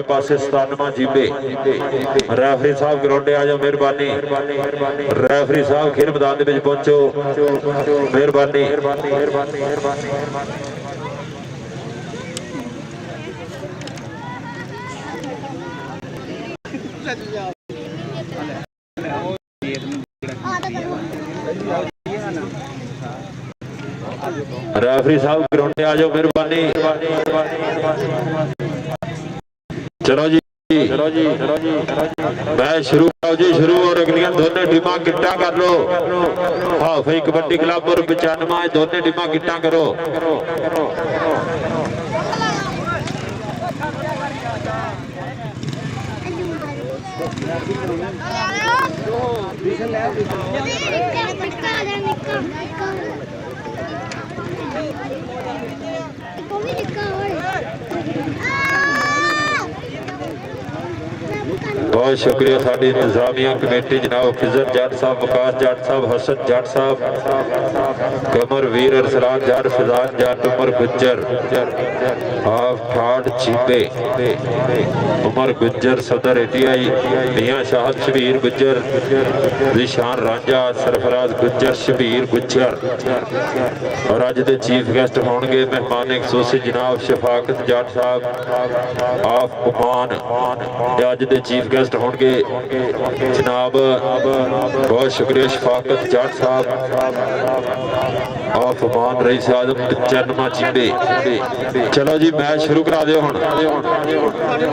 पासे 97 जीबे रैफरी साहब ग्राउंडे आ जाओ मेहरबानी रैफरी साहब खेल मैदान में पहुंचो मेहरबानी रैफरी साहब ग्राउंडे आ जाओ मेहरबानी चलो जी मैच शुरू करो जी शुरू और अगलियां दोनों टीमां किट्टा कर लो हाफी कबड्डी क्लब और 95 दोनों टीमां किट्टा करो बहुत शुक्रिया साड़ी इंतजामिया कमेटी जनाब फिजर जट साहब वकास जट साहब हसन जट साहब कमर वीर अरसलान जट फिजान जट उमर गुज्जर हाफ ठाड़ चीबे उमर गुज्जर सदर एटीआई मियां शाहद शबीर गुज्जर निशान रांझा सरफराज गुज्जर शबीर गुज्जर और अज के चीफ गेस्ट होंगे मेहमान खसूसी जनाब शफाकत जट साहब आफ कुमान अज के चीफ गेस्ट होंगे जनाब बहुत शुक्रिया शफाकत जट साहब आफ कुमान रईस आजम 95 जीबे चलो जी मैच शुरू करा दो हुण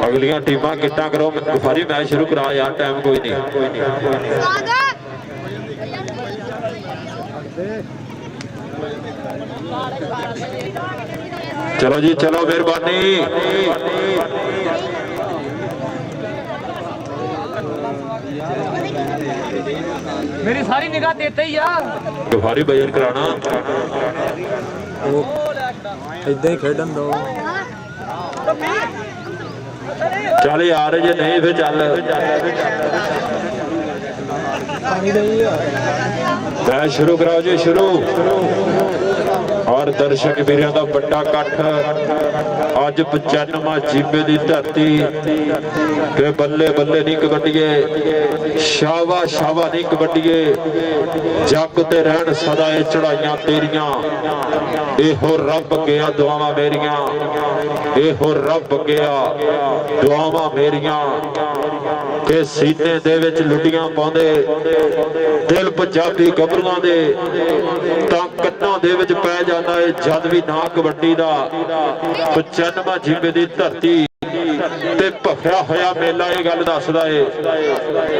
अगलियां टीमां किट्टा करो सारी मैच शुरू करा यार टाइम कोई नहीं चलो जी चलो मेहरबानी मेरी सारी निगाह देते ही यार गफारी बयान कराना इदा ही खेडन दो चल यार जे नहीं फिर चल मैच शुरू कराओ जी शुरू और दर्शक वीरों का बड़ा कट्ठ अज 95 जीबे की धरती के बल्ले बल्ले नहीं कबड्डीए शावा शावा नहीं कबड्डीए जग ते रहन सदा ये चढ़ाइयां तेरियां एहो रब गया दुआवां मेरियां एहो रब गया दुआवां मेरियां के सीने दे विच लुटियां पाउंदे दिल पंजाबी गबरूआं दे तां कन्नां दे विच पै जांदा है जद भी ना कबड्डी दा 95 जीबे दी धरती ते भखिया होया मेला ये गल दसदा है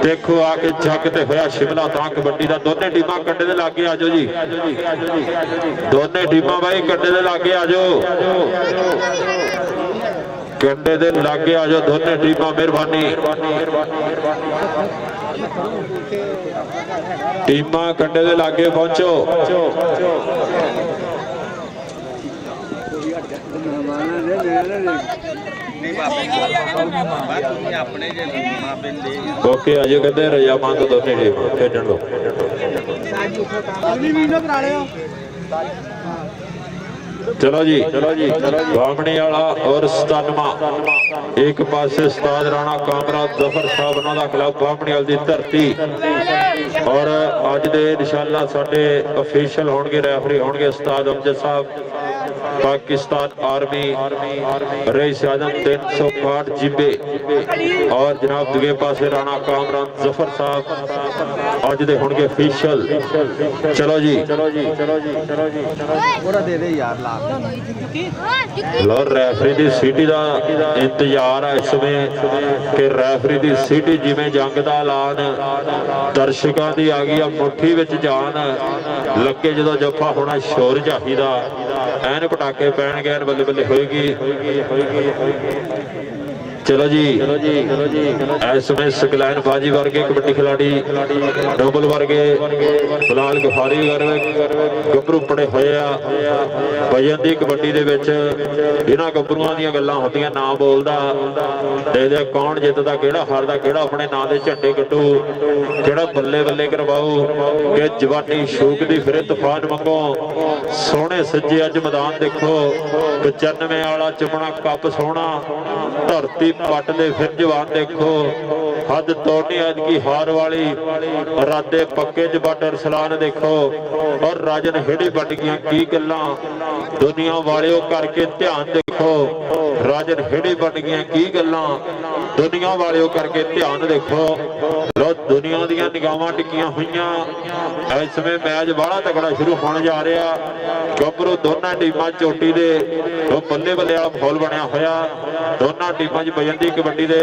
देखो आके जग ते होया शिमला तां कबड्डी दा दोने टीमां कंडे दे लागे आ जाओ जी दोने टीमां भाई कंडे दे लागे आ जाओ कंडे दे लागे आ जाओ दोने टीमां मेहरबानी टीमां कंडे दे लागे पहुंचो ओके अजय कहते रजामंद दोने टीमां खेडन लो चलो जी बामणी वाला और 97 एक पासे उस्ताद राणा कामराज जफर साहब उन्होंने क्लब बामणी वाली दी धरती और अज दे इंशाअल्लाह साडे ऑफिशियल होणगे रेफरी होणगे उस्ताद अमजद साहब पाकिस्तान आर्मी रईस आजम 362 जीबे और जनाब दूजे पासे राणा कामराज जफर साहब अज दे होणगे ऑफिशियल चलो जी दे दे यार ला लो रैफरी की सीटी का इंतजार है इस समय कि रैफरी की सीटी जिमें जंग का ऐलान दर्शकों की आ गई मुट्ठी में जान लगे जो जफा होना शोर चाहिए एन पटाके पैन गए बल्ले बल्ले होएगी चलो जी इस समय सकलैन बाजी वर्गे कबड्डी खिलाड़ी डोबल वर्गे फिलहाल गफारी गभरू पड़े हुए वजन की कबड्डी इन्होंने गभरूआं दी गल्लां होंदियां ना बोलदा दे कौन जितदा किहड़ा हारदा किहड़ा अपने नां दे झंडे कट्टू किहड़ा बल्ले बल्ले करवाऊ कि जवानी शूक दी फिरे तूफान मंगो सोहणे सज्जे अज मैदान देखो 95 वाला चमड़ा कप सोहना धरती पट दे फिर जवान देखो हद तोड़नी की हार वाली राधे पक्के च बट अरसलान देखो और राजन हेड़ी बट गया की गल्लां दुनिया वाले करके ध्यान देखो राजन हेड़ी बट गया की गल्लां दुनिया वाले करके ध्यान देखो लो दुनिया दियां निगाहां टिकियां हुईयां इस समय मैच बड़ा तगड़ा शुरू होने जा रहा गबरू दोनों टीमां चोटी दे बल्ले बल्ले वाला माहौल बनया होया दोनों टीमां च बजंदी कबड्डी दे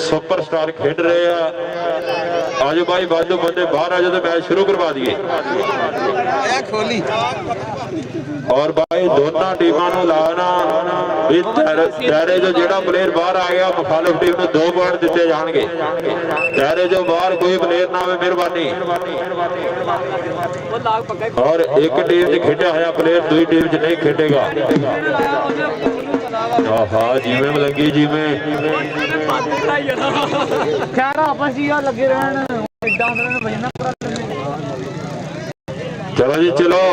सुपरस्टार खेड रहे हैं आज भाई बाजू बंदे बाहर आ जाओ मैच शुरू करवा दिए और भाई दोनों टीमां नूं लाना भी दायरे जो जिहड़ा प्लेयर बाहर आ गया मुखालिफ टीम नूं 2 पॉइंट दिते जाणगे दायरे जो बाहर कोई प्लेयर ना आवे मेहरबानी और एक टीम च खेडिया होया प्लेयर दूसरी टीम च नहीं खेडेगा हाँ जिवें लगी जिवें खैर आपस जी लगे रहन चलो जी चलो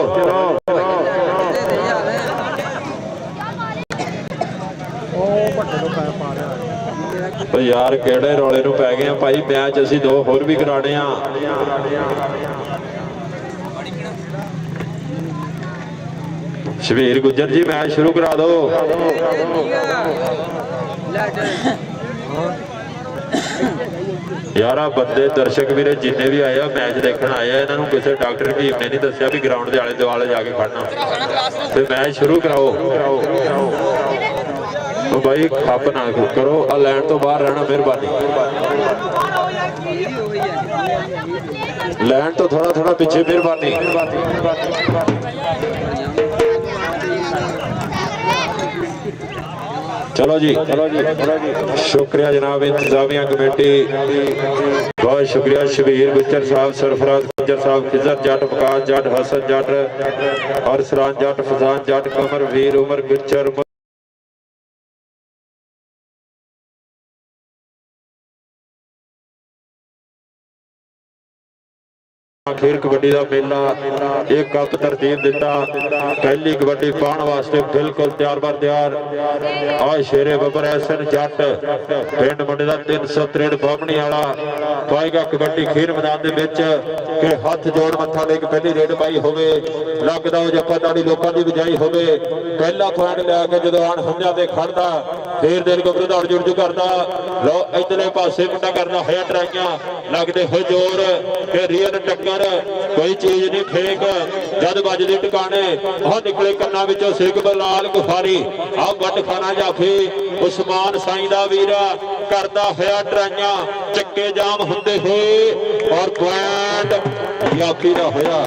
यार केड़े रौले नूं पै गए भाई मैच असीं 2 होर भी कराने आ शबीर गुज्जर जी मैच शुरू करा दो यार बंदे दर्शक वीरे जिन्ने भी आए मैच देखने आए इन्होंने किसी डॉक्टर भीम ने नहीं दसिया भी ग्राउंड के आले दुआले जाके खड़ना तो मैच शुरू कराओ तो भाई खप ना करो लैंड तो बाहर रहना मेहरबानी लैंड तो थोड़ा थोड़ा पीछे मेहरबानी चलो जी शुक्रिया जनाब इंतजामिया कमेटी बहुत शुक्रिया शबीर गुज्जर साहब सरफराज गुज्जर साहब खिजर जट वकास जट हसन जट और सरान जट फजान जट कमर वीर उमर गुज्जर खेल कबड्डी का मेला एक कप तरतीब दिता पहली कबड्डी पाने वास्ते बिल्कुल तैयार बर तैयार आ शेरे बबर एसन जट पिंड मुंडे का 363 बामणी वाला पाएगा कबड्डी खेल मैदान के हाथ जोड़ मत्था टेक पहली रेड पाई होवे लगदा जप्पा ताड़ी लोगों की बजाई होवे पहला पॉइंट लैके जो आन हमजा से खड़दा फिर देर को दौड़ जुड़ जू करता लो इधरले पासे मुंडा करना होया ट्राइयां लगते हो जोर के रियल टक्कर कोई चीज नहीं फेक जद बजदी टिकाने आ निकले कन्ना विचों सिख बलाल गुफारी आ वट खाना जाफी उस्मान साईं दा वीरा करदा होया ट्राइयां चक्के जाम हुंदे होए और पॉइंट याफी दा होया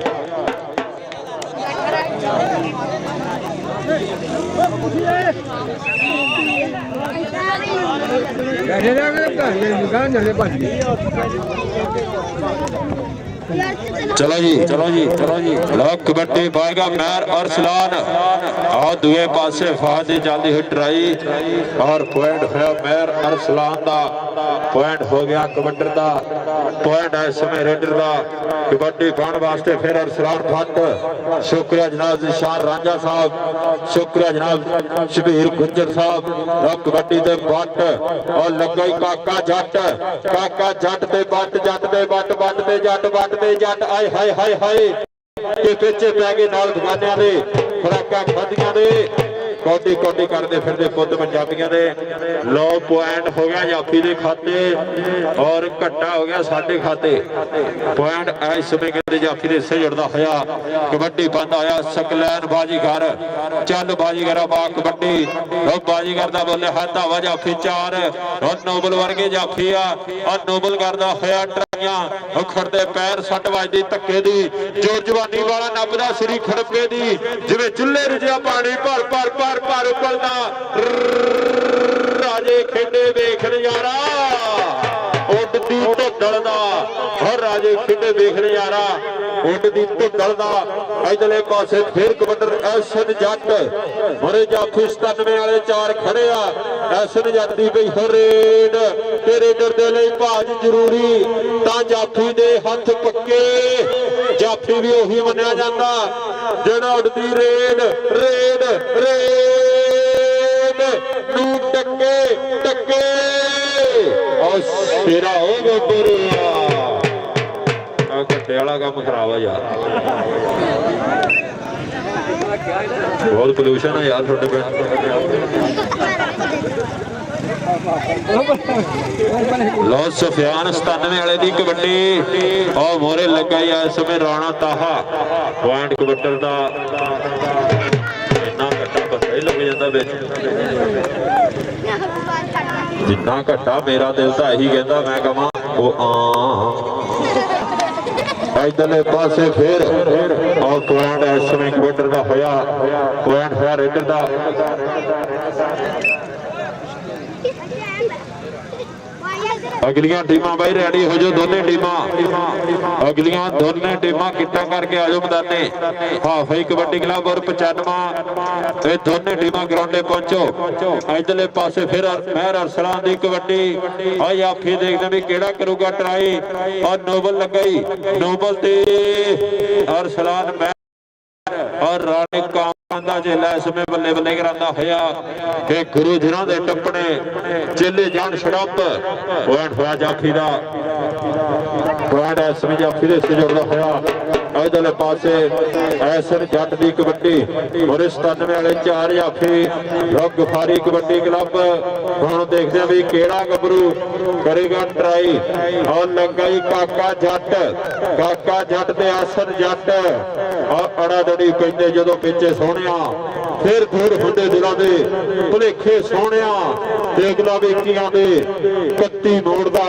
चलो जी लो कबड्डी पाएगा मैर और सलान और दुए पासे फादी जल्दी हुई ट्राई और पॉइंट है मैर और सलान दा पॉइंट हो गया कबड्डर दा पॉइंट है समय रेडर दा कबड्डी पाने वास्ते फिर और सलान फट शुक्रिया जनाब निशान रांझा साहब शुक्रिया जनाब शबीर गुज्जर साहब लो कबड्डी दे बट और लगा काका जट दे बट जट दे बट बट दे जट बट दे जट आए हाय हाय हाय के पिछे पै गए नाल दुकानियां दे खुराकां खादियां दे कोटी कोटी करते फिरते पुत पंजाबियां दे लो पॉइंट हो गया जाफी दे खाते और घट्टा हो गया साडे खाते पॉइंट इस समय कहते जाफी दे हिस्से जुड़दा होया कबड्डी बंद आया सकलैन बाजीगर चल बाजीगर बा कबड्डी लो बाजीगर दा बोले हां धावा जाफी 4 और नोबल वर्गे जाफी आ नोबल करदा होया ट्राइयां खड़दे पैर सट वजदी धक्के दी जोर जवानी वाला नपदा श्री खड़पे दी जिवें चुल्हे रिझिया पानी भर भर भर भर उबलदा राजे खेडे वेख नजारा उडदी धुंदल दा और राजे खेडे वेख नजारा उडदी धुंदल दा इधरले पासे फिर कबड्डर एसन जट मोरे जाफी 97 वाले 4 खड़े आ एसन जट दी पई हो रेड ते रेडर दे लई भाज जरूरी तां जाफी दे हथ पक्के जाफी भी ओही मन्निया जांदा जेड़ा उडदी रेड रेड रेड ਨੂੰ ਟੱਕੇ ਔਰ ਸਿਰਾ ਹੋ ਗੱਭਰੂ ਆ ਘੱਟੇ ਵਾਲਾ ਕੰਮ ਖਰਾਬ ਆ ਯਾਰ ਬਹੁਤ ਪੋਲੂਸ਼ਨ ਹੈ ਯਾਰ ਤੁਹਾਡੇ ਪਿੰਡ ਲੋ ਸੁਫਿਆਨ 97 ਵਾਲੇ ਦੀ ਕਬੱਡੀ ਉਹ ਮੋਰੇ ਲੱਗਾ ਹੀ ਇਸ ਸਮੇਂ ਰਾਣਾ ਤਾਹਾ ਪੁਆਇੰਟ ਕਬੱਟਰ ਦਾ ਇੰਨਾ ਘੱਟਾ ਪੱਕਾ ਹੀ ਲੱਗ ਜਾਂਦਾ ਵਿੱਚ ਜਿੰਨਾ ਘੱਟਾ ਮੇਰਾ ਦਿਲ ਤਾਂ ਇਹੀ ਕਹਿੰਦਾ ਮੈਂ ਕਹਾਂ ਉਹ ਇਧਰਲੇ ਪਾਸੇ ਫਿਰ ਔਰ ਪੁਆਇੰਟ ਇਸ ਸਮੇਂ ਕਬੱਟਰ ਦਾ ਹੋਇਆ ਪੁਆਇੰਟ ਹੋਇਆ ਰੇਡਰ ਦਾ ਅਗਲੀਆਂ ਟੀਮਾਂ ਬਾਈ ਰੈਡੀ ਹੋ ਜਾਓ ਦੋਨੇ ਟੀਮਾਂ ਅਗਲੀਆਂ ਦੋਨੇ ਟੀਮਾਂ ਕਿੱਟਾਂ ਕਰਕੇ ਆ ਜਾਓ ਮੈਦਾਨੇ ਹਾਫਾਈ ਕਬੱਡੀ ਕਲੱਬ ਔਰ 95 ਇਹ ਦੋਨੇ ਟੀਮਾਂ ਗਰਾਊਂਡੇ ਪਹੁੰਚੋ ਇਧਰਲੇ ਪਾਸੇ ਫਿਰ ਮਹਿਰ ਅਰਸਲਾਨ ਦੀ ਕਬੱਡੀ ਆ ਜਾਫੀ ਦੇਖਦੇ ਵੀ ਕਿਹੜਾ ਕਰੂਗਾ ਟਰਾਈ ਔਰ ਨੋਬਲ ਲੱਗੀ ਨੋਬਲ ਤੇ ਅਰਸਲਾਨ ਔਰ ਰਾਣੇ ਕਾਂਦਾ ਜੇ ਲੈ ਸਮੇਂ ਬੱਲੇ ਬੱਲੇ ਕਰਾਂਦਾ ਹੋਇਆ ਕਿ ਗੁਰੂ ਜਿਨ੍ਹਾਂ ਦੇ ਟੱਪਣੇ ਚੇਲੇ ਜਾਣ ਛੜੱਪ ਪੁਆਇੰਟ ਹੋਇਆ ਜਾਫੀ ਦਾ ਪੁਆਇੰਟ ਇਸ ਸਮੇਂ ਜਾਫੀ ਦੇ ਸਜੋੜਦਾ ਹੋਇਆ ਇਧਰਲੇ ਪਾਸੇ ਐਸਨ ਜੱਟ ਦੀ ਕਬੱਡੀ ਔਰ 97 ਵਾਲੇ 4 ਜਾਫੀ ਰੋਗ ਗਫਾਰੀ ਕਬੱਡੀ ਕਲੱਬ ਹੁਣ ਦੇਖਦੇ ਆ ਵੀ ਕਿਹੜਾ ਗੱਭਰੂ ਕਰੇਗਾ ਟਰਾਈ ਔਰ ਲੱਗਾ ਹੀ ਕਾਕਾ ਜੱਟ ਤੇ ਆਸਨ ਜੱਟ ਔਰ ਅੜਾਦੜੀ ਪੈਂਦੇ ਜਦੋਂ ਪਿੱਛੇ ਸੋਹਣਿਆ ਫਿਰ ਦੂਰ ਹੁੰਦੇ ਦਿਲਾਂ ਦੇ ਭੁਲੇਖੇ ਸੋਹਣਿਆ ਤੇ ਅਗਲਾ ਵੇਖੀਆਂ ਦੇ 31 ਮੋੜ ਦਾ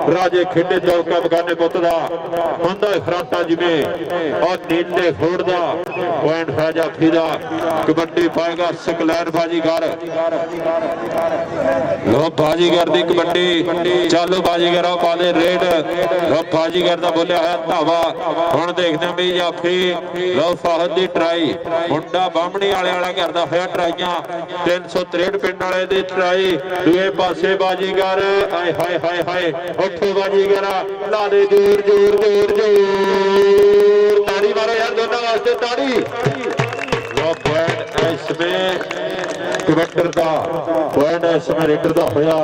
ਰਾਜੇ ਖੇਡੇ ਚੌਕਾ ਬਗਾਨੇ ਪੁੱਤ ਦਾ ਹੁੰਦਾ ਫਰਾਟਾ ਜਿਵੇਂ ਔਰ ਨੀਲੇ ਫੋੜ ਦਾ ਪੁਆਇੰਟ ਹੈ ਜਾਫੀ ਦਾ ਕਬੱਡੀ ਪਾਏਗਾ ਸਕਲੈਨ ਬਾਜੀਗਰ ਲੋ ਬਾਜੀਗਰ ਦੀ ਕਬੱਡੀ ਚਾਲੋ ਬਾਜੀਗਰ ਪਾ ਦੇ ਰੇਡ ਲੋ ਬਾਜੀਗਰ ਦਾ ਬੋਲਿਆ ਹੋਇਆ ਧਾਵਾ ਹੁਣ ਦੇਖਦੇ ਹਾਂ ਵੀ ਜਾਫੀ ਲੋ ਫਾਹਦ ਦੀ ਟਰਾਈ ਮੁੰਡਾ ਬਾਹਮਣੀ ਵਾਲਾ ਕਰਦਾ ਹੋਇਆ ਟਰਾਈਆਂ 363 ਪਿੰਡ ਵਾਲੇ ਦੀ ਟਰਾਈ ਦੂਏ ਪਾਸੇ ਬਾਜੀਗਰ ਆਏ ਹਾਏ ਉੱਠੋ ਬਾਜੀਗਰ ਲਾ ਦੇ ਜ਼ੋਰ ਤਾੜੀ ਮਾਰੋ ਯਾਰ ਦੋਨਾਂ ਵਾਸਤੇ ਤਾੜੀ ਲੋ ਪੁਆਇੰਟ ਇਸ ਵਿੱਚ ਕਬੱਟਰ ਦਾ ਪੁਆਇੰਟ ਇਸ ਵਿੱਚ ਰੇਡਰ ਦਾ ਹੋਇਆ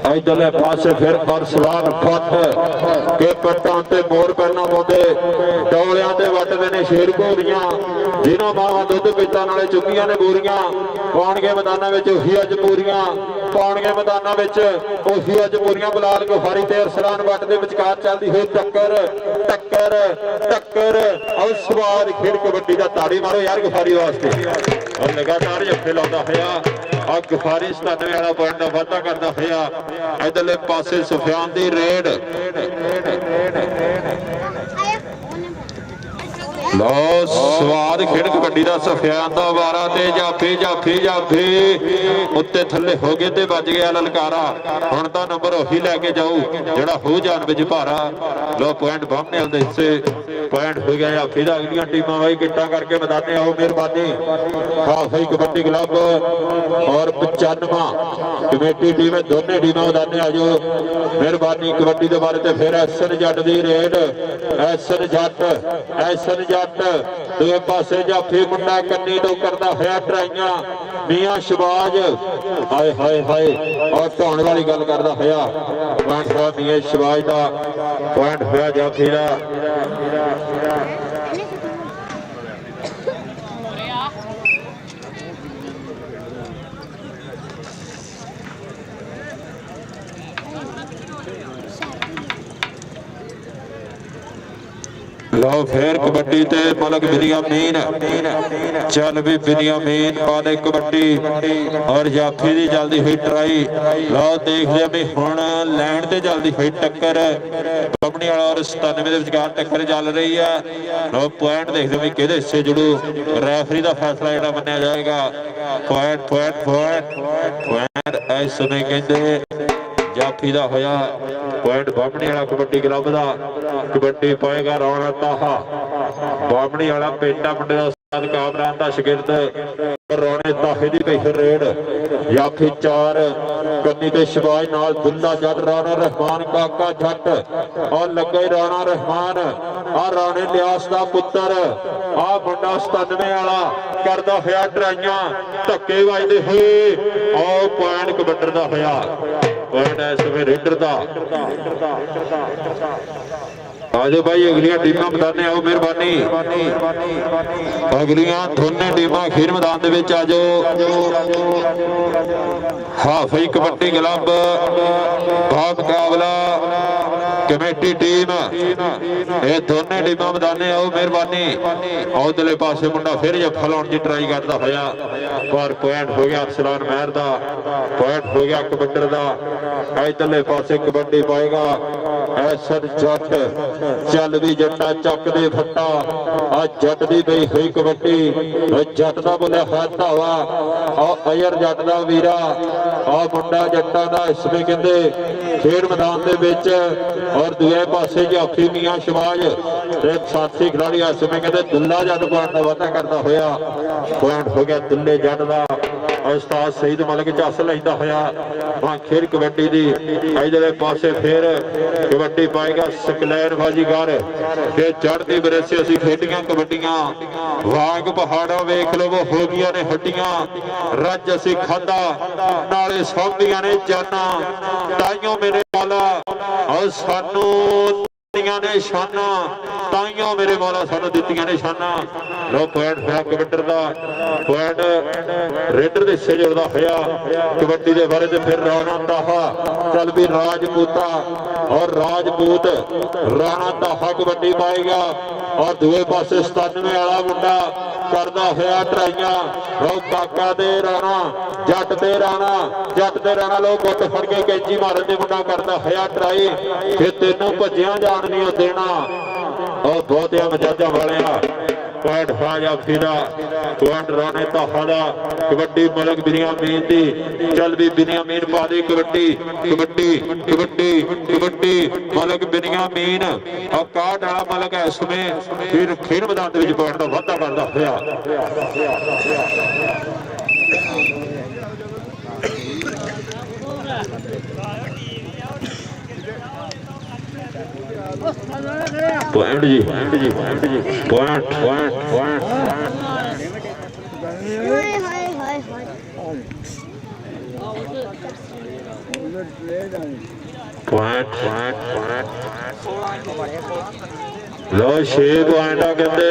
ਇਧਰਲੇ ਪਾਸੇ ਫਿਰ ਅਰਸਲਾਨ ਫੱਟ ਕੇ ਪੱਟਾਂ ਤੇ ਮੋਰ ਪੈਣਾ ਪਾਉਂਦੇ ਡੋਲਿਆਂ ਤੇ ਵੱਟਦੇ ਨੇ ਸ਼ੇਰ ਘੋੜੀਆਂ ਜਿਨ੍ਹਾਂ ਮਾਵਾਂ ਦੁੱਧ ਪੀਤਾਂ ਨਾਲੇ ਚੁੱਕੀਆਂ ਨੇ ਬੂਰੀਆਂ ਪਾਉਣਗੇ ਮੈਦਾਨਾਂ ਵਿੱਚ ਉਹੀ ਅੱਜ ਪੂਰੀਆਂ ਪਾਉਣਗੇ ਮੈਦਾਨਾਂ ਵਿੱਚ ਉਹੀ ਅੱਜ ਪੂਰੀਆਂ ਬਲਾਲ ਗਫਾਰੀ ਤੇ ਅਰਸਲਾਨ ਵੱਟ ਦੇ ਵਿਚਕਾਰ ਚੱਲਦੀ ਹੋਈ ਟੱਕਰ ਔਰ ਸਵਾਰ ਖੇਡ ਕਬੱਡੀ ਦਾ ਤਾੜੀ ਮਾਰੋ ਯਾਰ ਗਫਾਰੀ ਵਾਸਤੇ ਔਰ ਲਗਾਤਾਰ ਜੱਫੇ ਲਾਉਂਦਾ ਹੋਇਆ ਆ ਗਫਾਰੀ 97 ਵਾਲਾ ਪੁਆਇੰਟ ਦਾ ਵਾਧਾ ਕਰਦਾ ਹੋਇਆ ਇਧਰਲੇ ਪਾਸੇ ਸੁਫਿਆਨ ਦੀ ਰੇਡ ਲੋ ਸਵਾਦ ਖੇਡ ਕਬੱਡੀ ਦਾ ਸੁਫਿਆਨ ਦਾ ਵਾਰਾ ਤੇ ਜਾਫੀ ਉੱਤੇ ਥੱਲੇ ਹੋ ਗਏ ਤੇ ਵੱਜ ਗਿਆ ਲਲਕਾਰਾ ਹੁਣ ਤਾਂ ਨੰਬਰ ਉਹੀ ਲੈ ਕੇ ਜਾਊ ਜਿਹੜਾ ਹੋ ਜਾਨ ਵਿੱਚ ਭਾਰਾ ਲੋ ਪੁਆਇੰਟ ਬਾਹਮਣੇ ਵਾਲੇ ਦੇ ਹਿੱਸੇ ਪੁਆਇੰਟ ਹੋ ਗਿਆ ਜਾਫੀ ਦਾ ਅਗਲੀਆਂ ਟੀਮਾਂ ਵਾਈ ਕਿੱਟਾਂ ਕਰਕੇ ਮੈਦਾਨੇ ਆਓ ਮਿਹਰਬਾਨੀ ਹਾਫਾਈ ਕਬੱਡੀ ਕਲੱਬ ਔਰ 95 ਕਮੇਟੀ ਟੀਮ ਦੋਨੇ ਟੀਮਾਂ ਮੈਦਾਨੇ ਆ ਜਾਓ ਮਿਹਰਬਾਨੀ ਕਬੱਡੀ ਦੇ ਬਾਰੇ ਤੇ ਫਿਰ ਐਸਨ ਜੱਟ ਦੀ ਰੇਡ ਐਸਨ ਜੱਟ ਦੂਏ ਪਾਸੇ ਜਾਫੀ ਮੁੰਡਾ ਕੰਨੀ ਤੋਂ ਕਰਦਾ ਹੋਇਆ ਟਰਾਈਆਂ ਮੀਆਂ ਸ਼ਬਾਜ ਹਾਏ ਔਰ ਧੌਣ ਵਾਲੀ ਗੱਲ ਕਰਦਾ ਹੋਇਆ ਪੁਆਇੰਟ ਹੋਇਆ ਮੀਆਂ ਸ਼ਬਾਜ ਦਾ ਪੁਆਇੰਟ ਹੋਇਆ ਜਾਫੀ ਦਾ लो फिर कबड्डी ते मलक बिनियामीन चल भी बिनियामीन पाले कबड्डी और जाफी दी जल्दी हुई ट्राई लो देख लिया भी हुण लैंड ते जल्दी हुई टक्कर बमनी वाला और 97 दे विचकार टक्कर चल रही है लो पॉइंट देख लिया भी किहदे हिस्से जुड़ू रेफरी दा फैसला जिहड़ा मन्निया जाएगा पॉइंट इस समय कहंदे जाफी दा होया पॉइंट बामणी वाला कबड्डी क्लब दा कबड्डी पाएगा राणा ताहा बामणी वाला पेटा मुंडे दा कामरान का शगिर्द रोने ताहे दी पई रेड याफी 4 कन्नी ते शबाज नाल दुल्ला जट राणा रहमान काका जट और लगे राणा रहमान आ राणे लियास दा पुत्र आ मुंडा 97 वाला करदा होया ट्राइयां धक्के वजदे होए ओ पॉइंट कबड्डर दा होया पॉइंट इस समय रेडर दा आजो भाई अगलियां टीमां बताने आओ मेहरबानी अगलियां दोनों टीमां खेल मैदान दे विच आजो हाफी कबड्डी क्लब बा मुकाबला कमेटी टीम ये दोनों टीमां मैदाने आओ मेहरबानी उधरले पासे मुंडा फिर जफा लाउण दी ट्राई करदा होया पर पॉइंट हो गया अरसलान महर दा पॉइंट हो गया कबड्डर दा इधरले पासे कबड्डी पाएगा ऐसर जट चल भी जट्टा चक दे फट्टा आ जट दी पई हुई कबड्डी जट दा बोले है धावा आ अयर जट दा वीरा आ मुंडा जट्टा दा इसमें कहंदे खेड मैदान दे विच और दूए पासे जाफी मियां शबाज ते साथी खिलाड़ी इसमें कहंदे दुल्ला जट पॉइंट दा वादा करदा होया पॉइंट हो गया दुल्ले जट दा उस्ताद शहीद मलिक झस लैंदा होया खेल कबड्डी दी इधरले पासे फिर कबड्डी पाएगा सकलैन बाजीगर फिर चढ़ती बरेसे असी खेडियां कबड्डियां वाग पहाड़ा वेख लो वो हो गया ने हड्डियां रज असी खादा नाले सौंदियां ने जाना ताइयों मेरे मौला और सानू ने शाना ताइयों मेरे मौला सानू दित्तियां ने शाना लो पॉइंट होया कबड्डर दा पॉइंट रेडर दे हिस्से जुड़दा होया कबड्डी दे बारे ते फिर राणा ताहा चल भी राजपूता और राजपूत राणा ताहा कबड्डी पाएगा और दूए पासे 97 वाला मुंडा करदा होया ट्राइयां लो काका दे राणा जट ते राणा लो गुੱਟ फड़ के कैंची मारन दे मुंडा करदा होया ट्राई फिर तेनों भज्जियां जान नहीं देना और बहुतिया मजाजा वालिया पॉइंट फाजा फिरा पॉइंट राणे ताहा कबड्डी मलक बिनियामीन दी चल भी बिनियामीन पा दे कबड्डी कबड्डी कबड्डी कबड्डी मलक बिनियामीन और 61 वाला मलक है इसमें फिर खेल मैदान दे विच पॉइंट दा वाधा करदा होया पॉइंट जी पॉइंट लो 6 पॉइंट कहते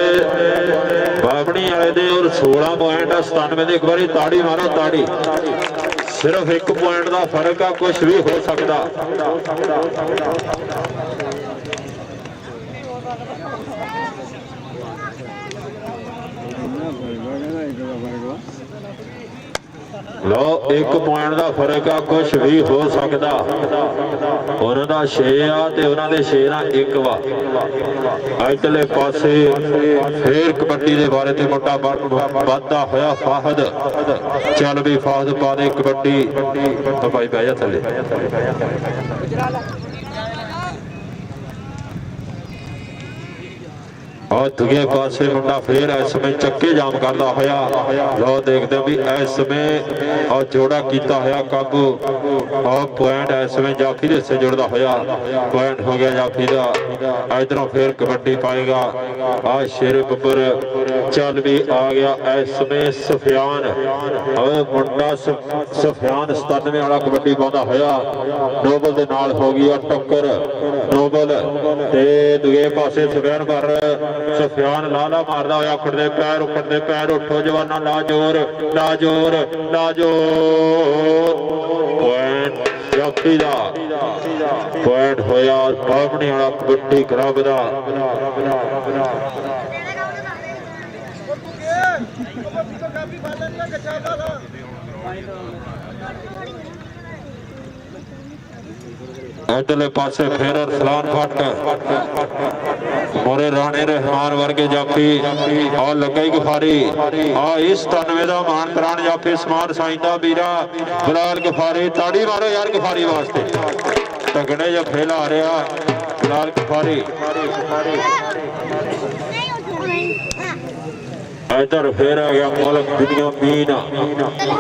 बाबनी वाले दे और 16 पॉइंट 97 एक बारी ताड़ी मारो ताड़ी सिर्फ 1 पॉइंट का फर्क आ कुछ भी हो सकता लो 1 पॉइंट का फर्क आ कुछ भी हो सकता उन्होंने 6 आ ते उन्होंने 6 ना 1 वा इधरले पासे फिर कबड्डी के बारे ते मोटा वाधा होया फाहद चल भी फाहद पा दे कबड्डी तो भाई बह जा थले और दूजे पासे मुंडा फिर इसमें चक्के जाम करता होया लो देखते भी इसमें और जोड़ा किया होया काबू और पॉइंट इसमें जाफी से जुड़ता होया पॉइंट हो गया जाफी का इधरों फिर कबड्डी पाएगा आ शेर बब्बर चल भी आ गया इसमें सफियान और मुंडा सफियान 97 वाला कबड्डी पाता होया नोबल दे नाल हो गई टक्कर नोबल ते दूजे पासे सफियान पर सफियान लाला मारदा होया उखड़दे पैर उठो जवाना ला जोर पॉइंट जाफी दा पॉइंट होया बामणी वाला कबड्डी खराब दा इधरले पासे फिर अरसलान भट्ट मोरे राणे रहमान वर्गे जाफी और लगई गफारी आ इस 97 का मान प्राण जाफी समान साइंदा बीरा बिलाल गफारी ताड़ी मारो यार गफारी वास्ते तगड़े जफे ला रहा बिलाल गफारी इधर फिर आ गया मुल्क दुनिया मीन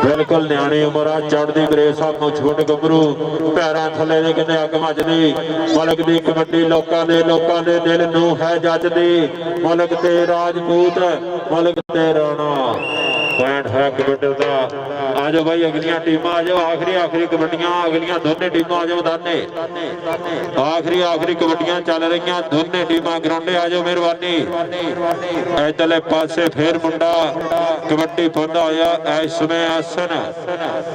बिल्कुल न्याणी उम्र चढ़ती बरेसा मुछबुट गभरू पैरों थले दे कहते अग मचदी मुल्क की कबड्डी लोगों के दिल नू है जचदी मुल्क ते राजपूत मुल्क ते राणा पॉइंट है कबड्डी का आ जाओ भाई अगलियां टीमां आ जाओ आखिरी कबड्डियां अगलियां दोनों टीमां आ जाओ दाने आखिरी कबड्डियां चल रही दोनों टीमां ग्राउंडे आ जाओ मेहरबानी इधरले पासे फिर मुंडा कबड्डी पाता होया इसमें हसन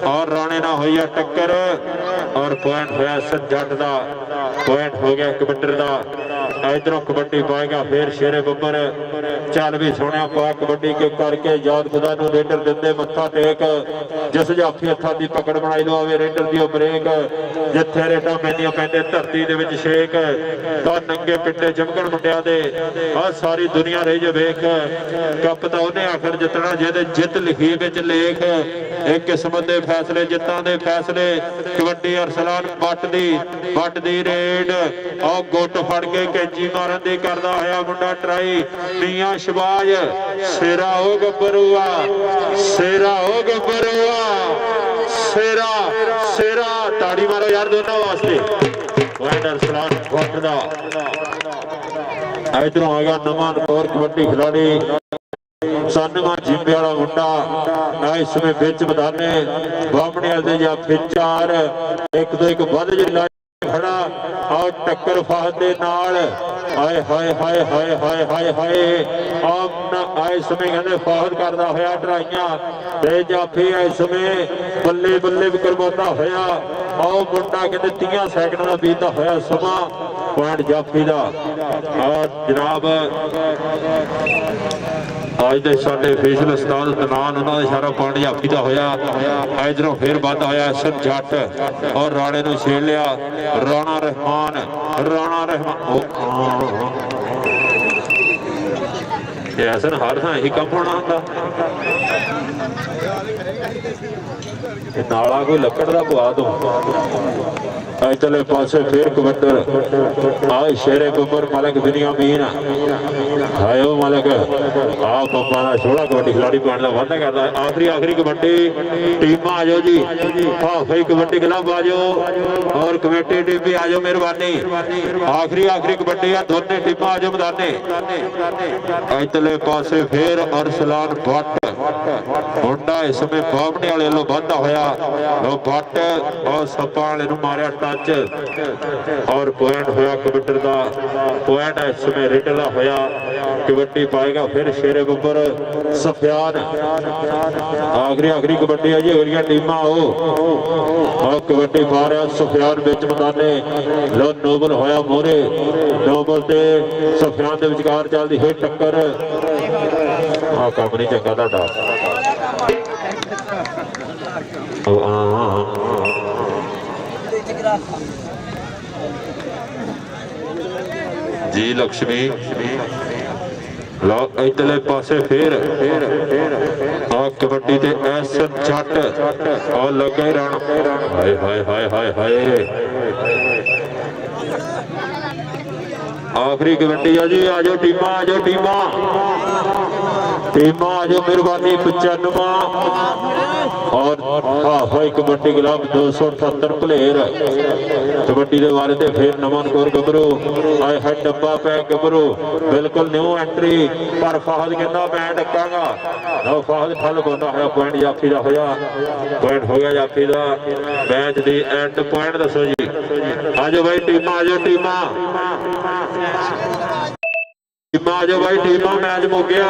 और राणे ना हुई है टक्कर और पॉइंट होया हसन जट का पॉइंट हो गया कबड्डी का इधरों कबड्डी पाएगा फिर शेरे बब्बर चल भी सोने पा कबड्डी के करके याद खुदा नू रेडर दिंदे मत्था टेक जिस जाफी हत्थां दी पकड़ बनाई लो आवे रेडर दी ब्रेक जिथे रेडा पैंदियां पैंदे धरती दे विच शेक तां नंगे पिंडे चमकण मुंडिया दे आ सारी दुनिया रही जे वेख कप तां ओने आखिर जितना जिहदे जित लिखी विच लेख एक किस्मत दे फैसले जित्तां दे फैसले कबड्डी अरसलान बट दी रेड आ गुੱਟ फड़ के कैंची मारन दी करदा होया मुंडा ट्राई मियां शबाज सेरा हो गबरूआ सेरा ताड़ी मारो यार दोनों वास्ते अरसलान बट दा इधरों आ गया नमान और कबड्डी खिलाड़ी सानवा जिम्बे वाला मुंडा इसमें बिच मैदाने बामणे वाले या फिचार एक तो एक बद जिला खड़ा और टक्कर फाहद दे नाल हाय हाय हाय हाय हाय हाय हाय आए समय कहते फाहद करता होया ड्राइयां ते जाफी इस समय बल्ले बल्ले भी करवाता होया आओ मुंडा कहते 30 सैकंड का बीता होया समा पॉइंट जाफी का और जनाब आज दे साडे फेशल उस्ताद तनान उन्होंने इशारा पॉइंट जाफी का होया इधरों फिर बंद होया हसन जट और राणे नू छेड़ लिया राणा रहमान हसन हर थां यही कम होना होंदा नाला कोई लकड़ का पवा दो इधरले पासे फिर कबड्डर आए शेरे बब्बर मलक दुनिया मीन हाय ओ मलक आ पप्पा का छोड़ा कबड्डी खिलाड़ी पाने का वादा करता है आखिरी कबड्डी टीमां आ जाओ जी हाफी कबड्डी क्लब आ जाओ और कमेटी टीम भी आ जाओ मेहरबानी आखिरी कबड्डी है दोनों टीमां आ जाओ मैदाने इधरले पासे फिर अरसलान भट्ट मुंडा इस समय बामणे वाले लो बंदा होया भट्ट और सप्पा वाले नू मारिया टच और पॉइंट होया कबड्डी का पॉइंट इस समय रेडर का होया कबड्डी पाएगा फिर शेरे बब्बर सफियान आखिरी कबड्डी है जी अगलियां टीमां और कबड्डी पा रहा सफियान बिच मैदाने लो नोबल होया मोहरे नोबल ते सफियान दे विचकार चलदी है टक्कर आ काम नहीं चंगा तुहाडा जी लक्ष्मी लो इधरले पासे फिर कबड्डी ते एसन जट और लगे रन हाय हाय हाय हाय हाय आखिरी कबड्डी है जी आ जाओ टीमां आ जाओ मेहरबानी 95 और हाफी कबड्डी क्लब 278 प्लेयर कबड्डी के बारे से फिर नमन कौर गबरू आए है डब्बा पै गबरू बिल्कुल न्यू एंट्री पर फाहद कहता मैं डकांगा नो फाहद फल पाता है पॉइंट जाफी का होया पॉइंट हो गया जाफी का मैच की एंड पॉइंट दसो जी आ जाओ भाई टीमां आ जाओ टीमां आ जाओ भाई टीमां मैच मुक गया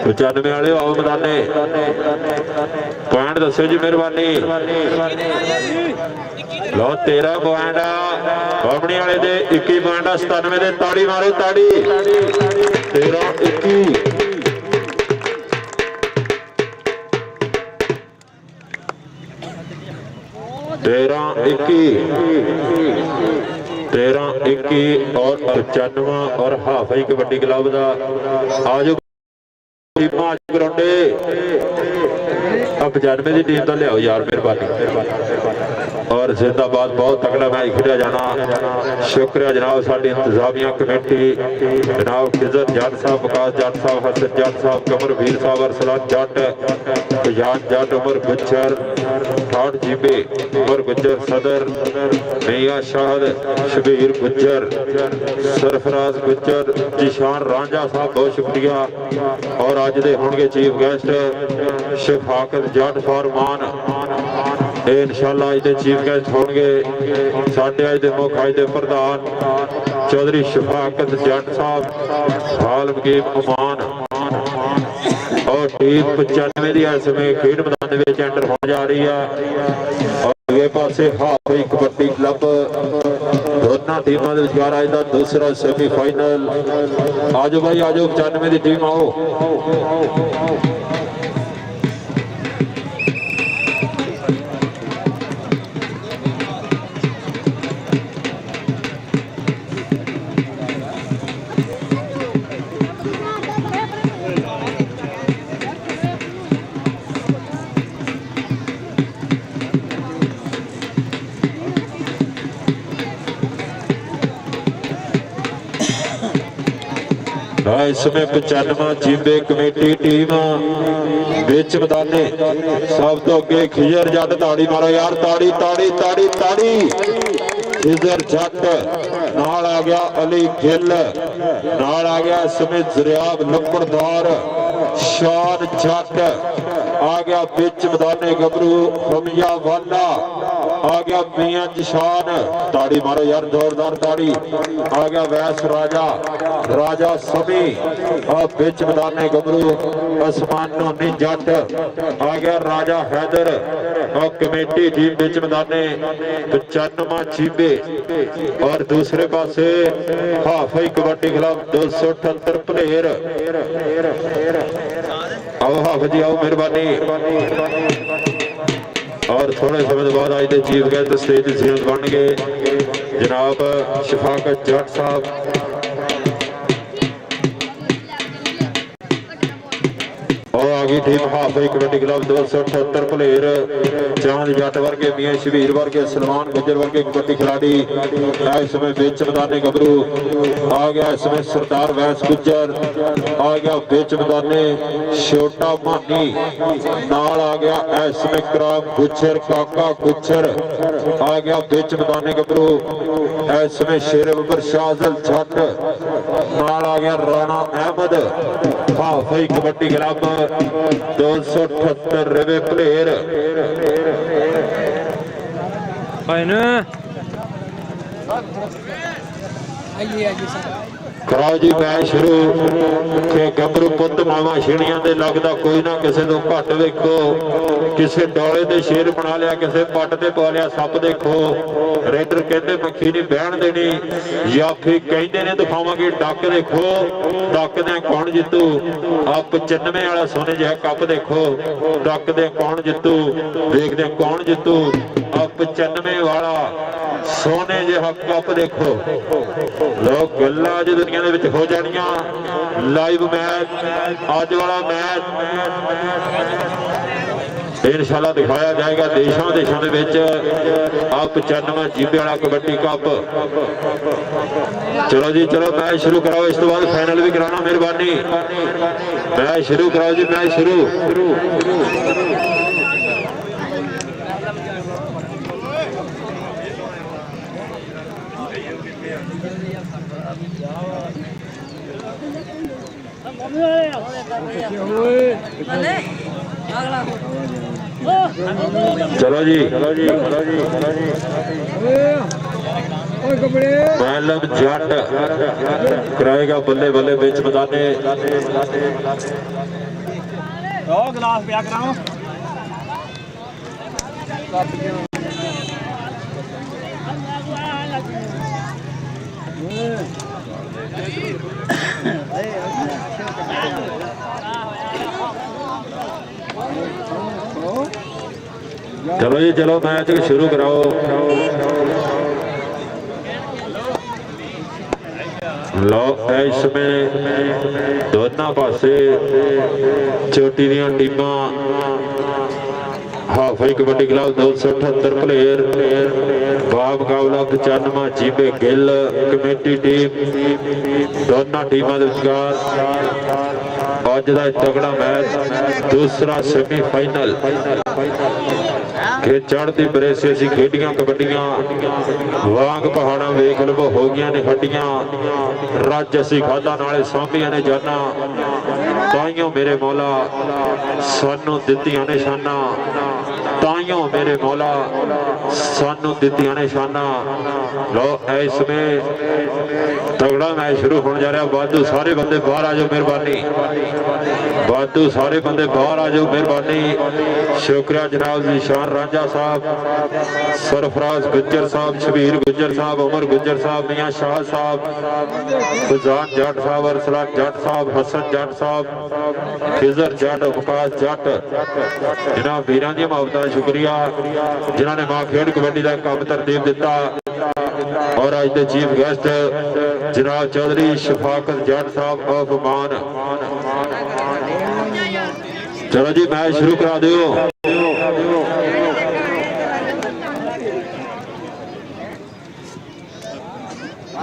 95 वाले आओ मैदाने पॉइंट दसो जी मेहरबानी लो 13 पॉइंट बामणी वाले दे 21 पॉइंट 97 दे ताड़ी मारो ताड़ी 13-21 13-21 और 95 और हाफी कबड्डी क्लब का आज ग्राउंडे अब 95 की टीम तो लियाओ यार मेहरबानी। और जिंदाबाद बहुत तगड़ा मैच खेलिया जाना। शुक्रिया जनाब साडी इंतजामिया कमेटी जनाब खिजर जट साहब, विकास जट साहब, हसन जट साहब, कमरवीर साहब, अरसलान जट, जान जट, उमर गुज्जर, ठाठ जीबे उमर गुज्जर, सदर मियां शाहद, शबीर गुज्जर, सरफराज गुज्जर, जिशान रांझा साहब बहुत शुक्रिया। और अज दे होणगे चीफ गेस्ट शफाकत जट फरमान, इंशाअल्लाह अज दे चीफ गेस्ट होणगे साडे अज दे मुख अज दे प्रधान चौधरी शफाकत जट साहब, आलमगीर उमान। और टीम 95 की इस समय खेड मैदान में एंटर होने जा रही है। और अगे पासे हाफी कबड्डी क्लब दोनों टीमों के विचार अज का दूसरा सेमीफाइनल। आजो भाई आजो 95 की टीम आओ। इस समय 95 जीबे कमेटी टीम बिच मैदाने सब तो अगे खिजर जट। ताड़ी मारो यार, ताड़ी ताड़ी ताड़ी ताड़ी। खिजर जट नाल आ गया अली गिल, नाल आ गया इस समय जरियाब लंबड़दार, शान जट आ गया बिच मैदाने गबरू हमिया वाला, आ गया मियां जशान। ताड़ी मारो यार जोरदार ताड़ी। आ गया वैस राजा, राजा समी बिच मैदाने गबरू आसमानो नी जट। आ गया राजा हैदर और कमेटी टीम बिच मैदाने 95 जीबे। और दूसरे पासे हाफी कबड्डी क्लब 278 भलेर। आओ हाफ जी आओ मेहरबानी। और थोड़े समय बाद अज के चीफ गेस्ट स्टेज सीएम बन गए जनाब शफाकत जट साहब। और आ गई टीम हाफी कबड्डी क्लब 278 भलेर। चांद जट वर्गे, मियां शबीर वर्गे, सलमान गुज्जर वर्गे कबड्डी खिलाड़ी इस समय बिच मैदाने गबरू। आ गया इस समय सरदार वैस गुज्जर, आ गया बिच मैदाने छोटा मानी, नाल आ गया इस समय कराम गुज्जर, काका गुज्जर आ गया बिच मैदाने गबरू। इस समय शेर बबर शाहजल जट, नाल आ गया राणा अहमद। हाफी कबड्डी क्लब 278 रवे प्लेयर। कराओ जी मैच शुरू। गबरू पुत मावा छेड़ियां दे लगदा कोई ना किसे तो घट वेखो, किसे डोले दे शेर बना लिया, किसे पट ते पा लिया सप। देखो रेडर कहते मक्खी नहीं बहन देनी, जाफी कहते ने दिखावांगे डक। देखो डक दे कौन जितू। आप 95 वाला सोने जिहा कप देखो, डक दे कौन जितू, देखदे कौन जितू। आप 95 वाला सोने जिहा कप देखो। लोग गल्लां अज दुनिया दे विच हो जानियां। लाइव मैच अज वाला मैच इंशाअल्लाह दिखाया जाएगा देशों देशों के विच। आप 95 जीबे वाला कबड्डी कप। चलो जी चलो मैच शुरू कराओ, इस तो बाद फाइनल भी कराना मेहरबानी। मैच शुरू कराओ जी, मैच शुरू। चलो जी मैलम जट कराएगा बल्ले बल्ले बिच मैदाने। गिलास पिया कराओ। चलो जी चलो मैच शुरू कराओ। लो इसमें दोनों पासे चोटी दी टीमां ਹਾਫੀ ਕਬੱਡੀ ਕਲੱਬ 278 ਪਲੇਅਰ ਮੁਕਾਬਲਾ 95 ਜੀਬੇ ਗਿੱਲ ਕਮੇਟੀ ਟੀਮ ਦੋਨਾਂ ਟੀਮਾਂ ਦੇ ਵਿਚਕਾਰ ਅੱਜ ਦਾ ਤਗੜਾ ਮੈਚ ਦੂਸਰਾ ਸੈਮੀਫਾਈਨਲ ਕਿ ਚੜ੍ਹਦੀ ਬਰੇਸੇ ਸੀ ਖੇਡੀਆਂ ਕਬੱਡੀਆਂ ਵਾਂਗ ਪਹਾੜਾਂ ਵੇਖ ਲਵੋ ਹੋ ਗਈਆਂ ਨੇ ਹੱਡੀਆਂ ਰੱਜ ਅਸੀਂ ਖਾਦਾ ਨਾਲੇ ਸਾਂਭੀਆਂ ਨੇ ਜਾਨਾਂ ਤਾਈਓ ਮੇਰੇ ਮੌਲਾ ਸਾਨੂੰ ਦਿੱਤੀਆਂ ਨੇ ਸ਼ਾਨਾਂ ਤਾਈਓ ਮੇਰੇ ਮੌਲਾ ਸਾਨੂੰ ਦਿੱਤੀਆਂ ਨੇ ਸ਼ਾਨਾਂ ਲੋ ਇਸ ਵਿੱਚ ਤਗੜਾ ਮੈਚ ਸ਼ੁਰੂ ਹੋਣ ਜਾ ਰਿਹਾ ਵਾਧੂ ਸਾਰੇ ਬੰਦੇ ਬਾਹਰ ਆ ਜਾਓ ਮਿਹਰਬਾਨੀ ਵਾਧੂ ਸਾਰੇ ਬੰਦੇ ਬਾਹਰ ਆ ਜਾਓ ਮਿਹਰਬਾਨੀ ਸ਼ੁਕਰੀਆ ਜਨਾਬ ਨਿਸ਼ਾਨ ਰਾਂਝਾ ਸਾਹਿਬ ਸਰਫਰਾਜ਼ ਗੁੱਜਰ ਸਾਹਿਬ ਸ਼ਬੀਰ ਗੁੱਜਰ ਸਾਹਿਬ ਉਮਰ ਗੁੱਜਰ ਸਾਹਿਬ ਮੀਆਂ ਸ਼ਾਹ ਸਾਹਿਬ ਫਜ਼ਾਨ ਜੱਟ ਸਾਹਿਬ ਅਰਸਲਾਨ ਜੱਟ ਸਾਹਿਬ ਹਸਨ ਜੱਟ ਸਾਹਿਬ ਖਿਜ਼ਰ ਜੱਟ ਵਕਾਸ ਜੱਟ ਜਿਨ੍ਹਾਂ ਵੀਰਾਂ ਦੀਆਂ ਮੁਹੱਬਤਾਂ ਦਾ ਸ਼ੁਕਰੀਆ ਜਿਨ੍ਹਾਂ ਨੇ ਮਾਂ ਖੇਡ ਕਬੱਡੀ ਦਾ ਕੰਮ ਤਰਤੀਬ ਦਿੱਤਾ ਔਰ ਅੱਜ ਦੇ ਚੀਫ ਗੈਸਟ ਜਨਾਬ ਚੌਧਰੀ ਸ਼ਫਾਕਤ ਜੱਟ ਸਾਹਿਬ ਆਫ ਮਾਨ ਚਲੋ ਜੀ ਮੈਚ ਸ਼ੁਰੂ ਕਰਾ ਦਿਓ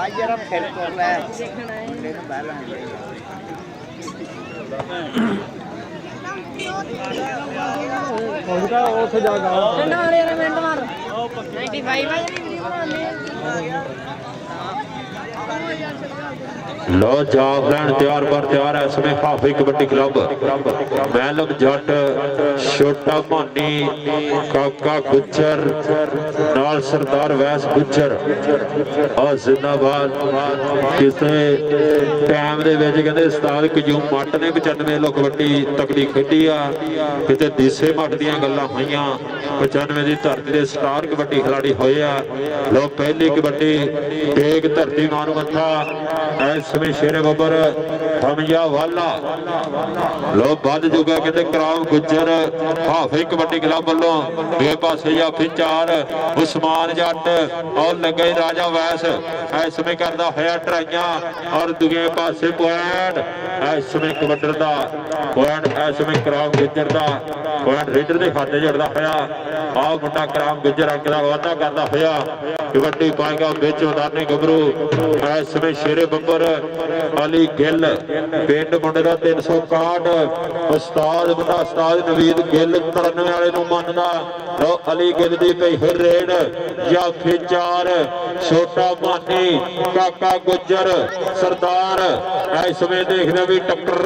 ਜਰਾ ਫਿਰ ਕਰ ਲੈ ਮੁੰਡੇ ਨੂੰ ਬਾਹਰ ਲਾਣ ਉਹਦਾ ਉੱਥੇ ਜਾ ਗਾ ਨਾ ਯਾਰ ਮਿੰਟ ਮਾਰ 95 ਆ ਜਿਹੜੀ ਵੀਡੀਓ ਬਣਾਉਂਦੇ लो जाफरान तैयार पर तैयार है इसमें हाफी कबड्डी क्लब मैलम जट छोटा मानी काका गुज्जर नाल सरदार वैस गुज्जर और जिंदाबाद किसे टाइम दे विच कहंदे उस्ताद कजूम मट ने 95 लो कबड्डी तकड़ी खेडी आ किते दीसे मट दीयां गल्लां होईयां 95 दी धरती दे स्टार कबड्डी खिलाड़ी होए आ लो पहली कबड्डी टेक धरती मानू मत्था इसमें शेरे बबर हमजा वाला लो बद जुगा कहते कराम गुज्जर हाफी कबड्डी क्लब वालों बे पासे जाफी चार उस्मान जट और लगे राजा वैस इसमें करदा होया ट्राइयां और दूजे पासे पॉइंट इसमें कबड्डर दा पॉइंट इसमें कराम गुज्जर दा पॉइंट रेडर दे खाते जड़दा होया आ मुंडा कराम गुज्जर अंक दा वादा करदा होया कबड्डी पाएगा बिच मैदानी गबरू इसमें शेरे बबर अली गिल पिंड मुंडे दा 361 उस्ताद मुंडा उस्ताद नवीद गिल 93 वाले नूं मनदा लो अली गिल दी पई फिर रेड जाफी चार छोटा मानी काका गुज्जर सरदार इसमें देखने भी टक्कर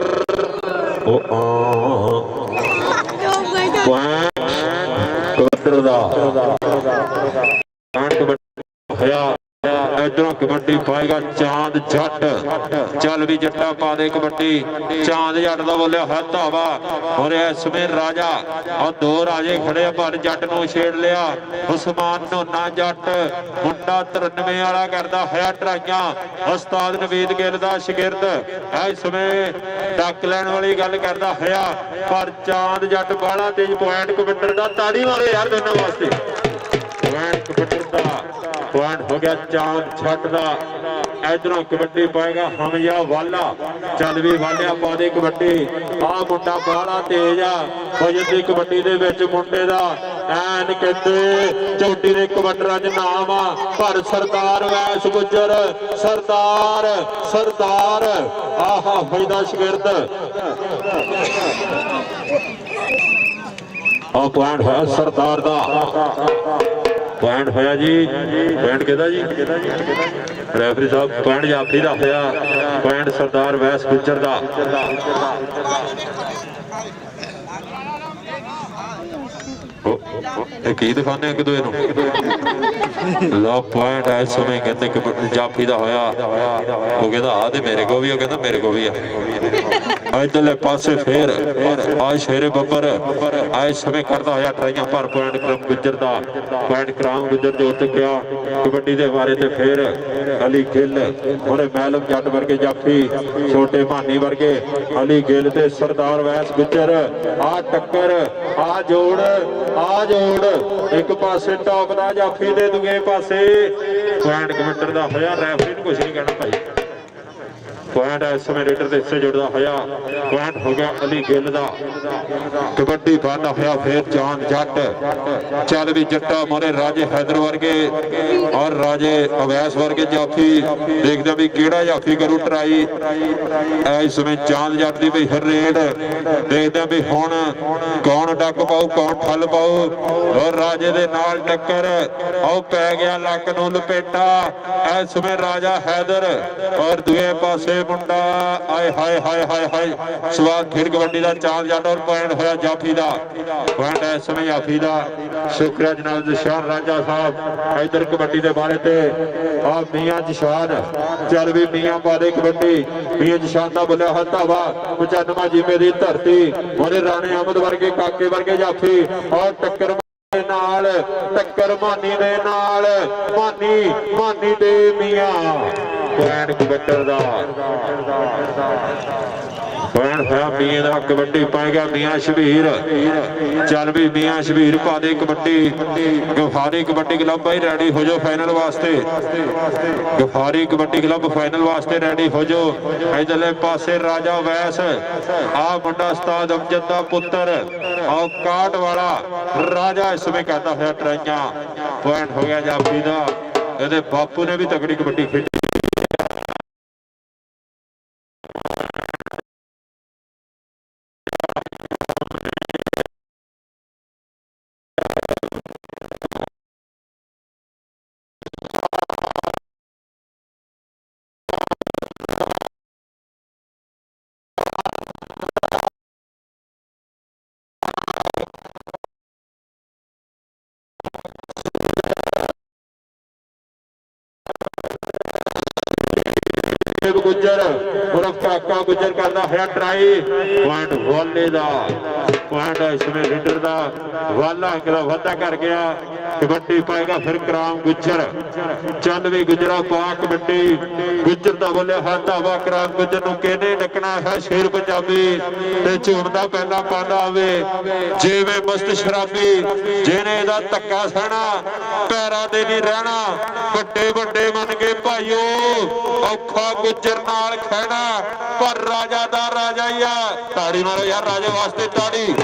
इधरों कबड्डी पाएगा चांद जट चल भी जट्टा पा दे कबड्डी चांद जट का बोलिया है धावा और इसमें राजा और दो राजे खड़े पर जट नूं छेड़ लिया उस्मान नोना जट मुंडा 93 वाला करदा है ट्राइयां उस्ताद नवीद गिल दा शागिर्द इसमें डक लैण वाली गल करदा है पर चांद जट बाला तेज पॉइंट कबड्डर दा ताड़ी मारे यार दोनों वास्ते पॉइंट कबड्डर दा पॉइंट हो गया चांद छट दा इधरों कबड्डी पाएगा हमजा वाला चल भी वालिया पा दे कबड्डी आ मुंडा बाला तेज आ वजन दी कबड्डी दे विच मुंडे दा ऐन कहते चौटी दे कबड्डरां च नाम आ पर सरदार वैस गुज्जर सरदार सरदार आहा फैदा शागिर्द आ पॉइंट है सरदार दा पॉइंट होया जी पॉइंट कहदा जी रेफरी साहब पॉइंट जाफी दा होया पॉइंट सरदार वैस गुज्जर दा की दिखाने एक दूए लो पॉइंट है समय कहते जाफी दा होया वो कहता आ ते मेरे को भी वो कहता मेरे को भी है इधरले पासे फिर आज शेरे बबर आज समय करता होया ट्राइयां पर पॉइंट क्रम गुज्जर दा पॉइंट कराम गुज्जर जो तकिया कबड्डी दे बारे ते फिर अली गिल और मैलम जट वर्गे जाफी छोटे मानी वर्गे अली गिल ते सरदार वैस गुज्जर आ टक्कर आ जोड़ एक पासे टॉप दा जाफी दे दूजे पासे पॉइंट कबड्डर दा होया रेफरी नूं कुछ नहीं कहना भाई ਪੁਆਇੰਟ ਇਸ ਸਮੇਂ ਰੇਡਰ ਦੇ ਹਿੱਸੇ ਜੁੜਦਾ ਹੋਇਆ ਪੁਆਇੰਟ ਹੋ ਗਿਆ ਅਲੀ ਗਿੱਲ ਦਾ ਕਬੱਡੀ ਬੰਦਾ ਹੋਇਆ ਫੇਰ ਚਾਂਦ ਜੱਟ ਚੱਲ ਵੀ ਜੱਟਾ ਮੋਰੇ ਰਾਜੇ ਹੈਦਰ ਵਰਗੇ ਔਰ ਰਾਜੇ ਅਵੈਸ ਵਰਗੇ ਜਾਫੀ ਦੇਖਦੇ ਵੀ ਕਿਹੜਾ ਜਾਫੀ ਕਰੂ ਟਰਾਈ ਇਸ ਸਮੇਂ ਚਾਂਦ ਜੱਟ ਦੀ ਵੀ ਰੇਡ ਦੇਖਦੇ ਵੀ ਹੁਣ ਕੌਣ ਡੱਕ ਪਾਉ ਕੌਣ ਠੱਲ ਪਾਉ ਔਰ ਰਾਜੇ ਦੇ ਨਾਲ ਟੱਕਰ ਆਉ ਪੈ ਗਿਆ ਲੱਕ ਨੂੰ ਲਪੇਟਾ ਇਸ ਸਮੇਂ ਰਾਜਾ ਹੈਦਰ ਔਰ ਦੂਏ ਪਾਸੇ ਮੁੰਡਾ ਆਏ ਹਾਏ ਹਾਏ ਹਾਏ ਹਾਏ ਸਵਾਦ ਖੇਡ ਕਬੱਡੀ ਦਾ ਚਾਂਦ ਜੱਟ ਔਰ ਪੁਆਇੰਟ ਹੋਇਆ ਜਾਫੀ ਦਾ ਪੁਆਇੰਟ ਇਸ ਸਮੇਂ ਜਾਫੀ ਦਾ ਸ਼ੁਕਰੀਆ ਜਨਾਬ ਜਸ਼ਾਨ ਰਾਜਾ ਸਾਹਿਬ ਇਧਰ ਕਬੱਡੀ ਦੇ ਬਾਰੇ ਤੇ ਆ ਮੀਆਂ ਜਸ਼ਾਨ ਚੱਲ ਵੀ ਮੀਆਂ ਪਾ ਦੇ ਕਬੱਡੀ ਮੀਆਂ ਜਸ਼ਾਨ ਦਾ ਬੋਲਿਆ ਹੱਥਾਵਾ 95 ਜੀਮੇ ਦੀ ਧਰਤੀ ਉਹਦੇ ਰਾਣੇ ਅਹਿਮਦ ਵਰਗੇ ਕਾਕੇ ਵਰਗੇ ਜਾਫੀ ਔਰ ਟੱਕਰ ਨਾਲ ਟੱਕਰ ਮਾਨੀ ਦੇ ਨਾਲ ਮਾਨੀ ਦੇ ਮੀਆਂ ਪੁਆਇੰਟ ਕਬੱਡੀ ਦਾ ਪੁਆਇੰਟ ਹੋਇਆ ਮੀਆਂ ਦਾ ਕਬੱਡੀ ਪਾਏਗਾ ਮੀਆਂ ਸ਼ਬੀਰ ਚੱਲ ਵੀ ਮੀਆਂ ਸ਼ਬੀਰ ਪਾ ਦੇ ਕਬੱਡੀ ਗਫਾਰੀ ਕਬੱਡੀ ਕਲੱਬ ਭਾਈ ਰੈਡੀ ਹੋ ਜਾਓ ਫਾਈਨਲ ਵਾਸਤੇ ਗਫਾਰੀ ਕਬੱਡੀ ਕਲੱਬ ਫਾਈਨਲ ਵਾਸਤੇ ਰੈਡੀ ਹੋ ਜਾਓ ਇਧਰਲੇ ਪਾਸੇ ਰਾਜਾ ਵੈਸ ਆ ਮੁੰਡਾ ਉਸਤਾਦ ਅਮਜਦ ਦਾ ਪੁੱਤਰ ਆ ਕਾਟ ਵਾਲਾ ਰਾਜਾ ਇਸ ਸਮੇਂ ਕਹਿੰਦਾ ਹੋਇਆ ਟਰਾਈਆਂ ਪੁਆਇੰਟ ਹੋ ਗਿਆ ਜਾਫੀ ਦਾ ਇਹਦੇ ਬਾਪੂ ਨੇ ਵੀ ਤਕੜੀ ਕਬੱਡੀ ਖੇਡੀ ਗੁੱਜਰ ਉਰਫ ਕਾਕਾ ਗੁੱਜਰ ਕਰਦਾ ਹੋਇਆ ਟਰਾਈ ਪੁਆਇੰਟ ਵਾਲੇ ਦਾ ਪੁਆਇੰਟ ਇਸ ਸਮੇਂ ਲੀਡਰ ਦਾ ਵਾਲਾ ਅੰਕ ਦਾ ਵਾਧਾ ਕਰ ਗਿਆ ਕਬੱਡੀ ਪਾਏਗਾ ਫਿਰ ਕਰਾਮ ਗੁੱਜਰ ਚੱਲ ਵੀ ਗੁੱਜਰਾ ਪਾ ਕਬੱਡੀ ਗੁੱਜਰ ਦਾ ਬੋਲਿਆ ਹੱਥਾਵਾ ਕਰਾਮ ਗੁੱਜਰ ਨੂੰ ਕਿਹਨੇ ਡੱਕਣਾ ਹੈ ਸ਼ੇਰ ਪੰਜਾਬੀ ਤੇ ਝੂਮਦਾ ਪਹਿਲਾਂ ਪਾਉਂਦਾ ਹੋਵੇ ਜਿਵੇਂ ਮਸਤ ਸ਼ਰਾਬੀ ਜਿਹਨੇ ਇਹਦਾ ਧੱਕਾ ਸਹਿਣਾ ਪੈਰਾਂ ਤੇ ਨਹੀਂ ਰਹਿਣਾ ਵੱਡੇ ਵੱਡੇ ਮੰਨ ਕੇ ਭਾਈਓ ਔਖਾ ਗੁੱਜਰ ਨਾਲ ਖਹਿਣਾ ਪਰ ਰਾਜਾ ਦਾ ਰਾਜਾ ਹੀ ਆ ਤਾੜੀ ਮਾਰੋ ਯਾਰ ਰਾਜੇ ਵਾਸਤੇ ਤਾੜੀ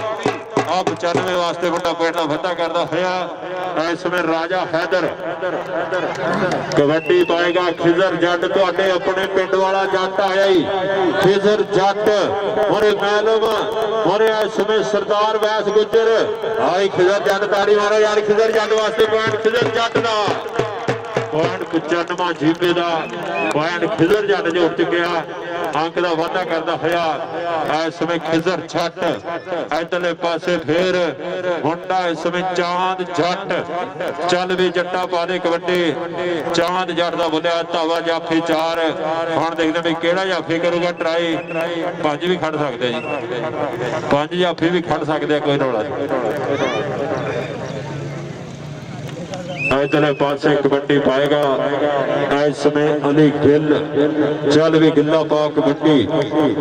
ਆ 95 ਵਾਸਤੇ ਵੱਡਾ ਪੁਆਇੰਟ ਦਾ ਵਾਧਾ ਕਰਦਾ ਹੋਇਆ ਇਸ ਸਮੇਂ ਰਾਜਾ ਹੈਦਰ ਕਬੱਡੀ ਪਾਏਗਾ ਖਿਜ਼ਰ ਜੱਟ ਤੁਹਾਡੇ ਆਪਣੇ ਪਿੰਡ ਵਾਲਾ ਜੱਟ ਆਇਆ ਹੀ ਖਿਜ਼ਰ ਜੱਟ ਔਰੇ ਮੈਲਮ ਔਰੇ ਇਸ ਸਮੇਂ ਸਰਦਾਰ ਵੈਸ ਗੁੱਜਰ ਆਈ ਖਿਜ਼ਰ ਜੱਟ ਤਾੜੀ ਮਾਰੋ ਯਾਰ ਖਿਜ਼ਰ ਜੱਟ ਵਾਸਤੇ ਪੁਆਇੰਟ ਖਿਜ਼ਰ ਜੱਟ ਦਾ ਪੁਆਇੰਟ 95 ਜੀਪੇ ਦਾ ਪੁਆਇੰਟ ਖਿਜ਼ਰ ਜੱਟ ਜੋੜ ਚੁੱਕਿਆ ਅੰਕ ਦਾ ਵਾਧਾ ਕਰਦਾ ਹੋਇਆ ਇਸ ਸਮੇਂ ਖਿਜ਼ਰ ਜੱਟ ਇਧਰਲੇ ਪਾਸੇ ਫੇਰ ਮੁੰਡਾ ਇਸ ਸਮੇਂ ਚਾਂਦ ਜੱਟ ਚੱਲ ਵੀ ਜੱਟਾ ਪਾ ਦੇ ਕਬੱਡੀ ਚਾਂਦ ਜੱਟ ਦਾ ਬੋਲਿਆ ਧਾਵਾ ਜਾਫੀ 4 ਹੁਣ ਦੇਖਦੇ ਵੀ ਕਿਹੜਾ ਜਾਫੀ ਕਰੂਗਾ ਟਰਾਈ 5 ਵੀ ਖੜ ਸਕਦੇ ਜੀ 5 ਜਾਫੀ ਵੀ ਖੜ ਸਕਦੇ ਆ ਕੋਈ ਰੌਲਾ ਇਧਰਲੇ ਪਾਸੇ ਕਬੱਡੀ ਪਾਏਗਾ ਇਸ ਸਮੇਂ ਅਲੀ ਗਿੱਲ ਚੱਲ ਵੀ ਗਿੱਲਾ ਪਾ ਕਬੱਡੀ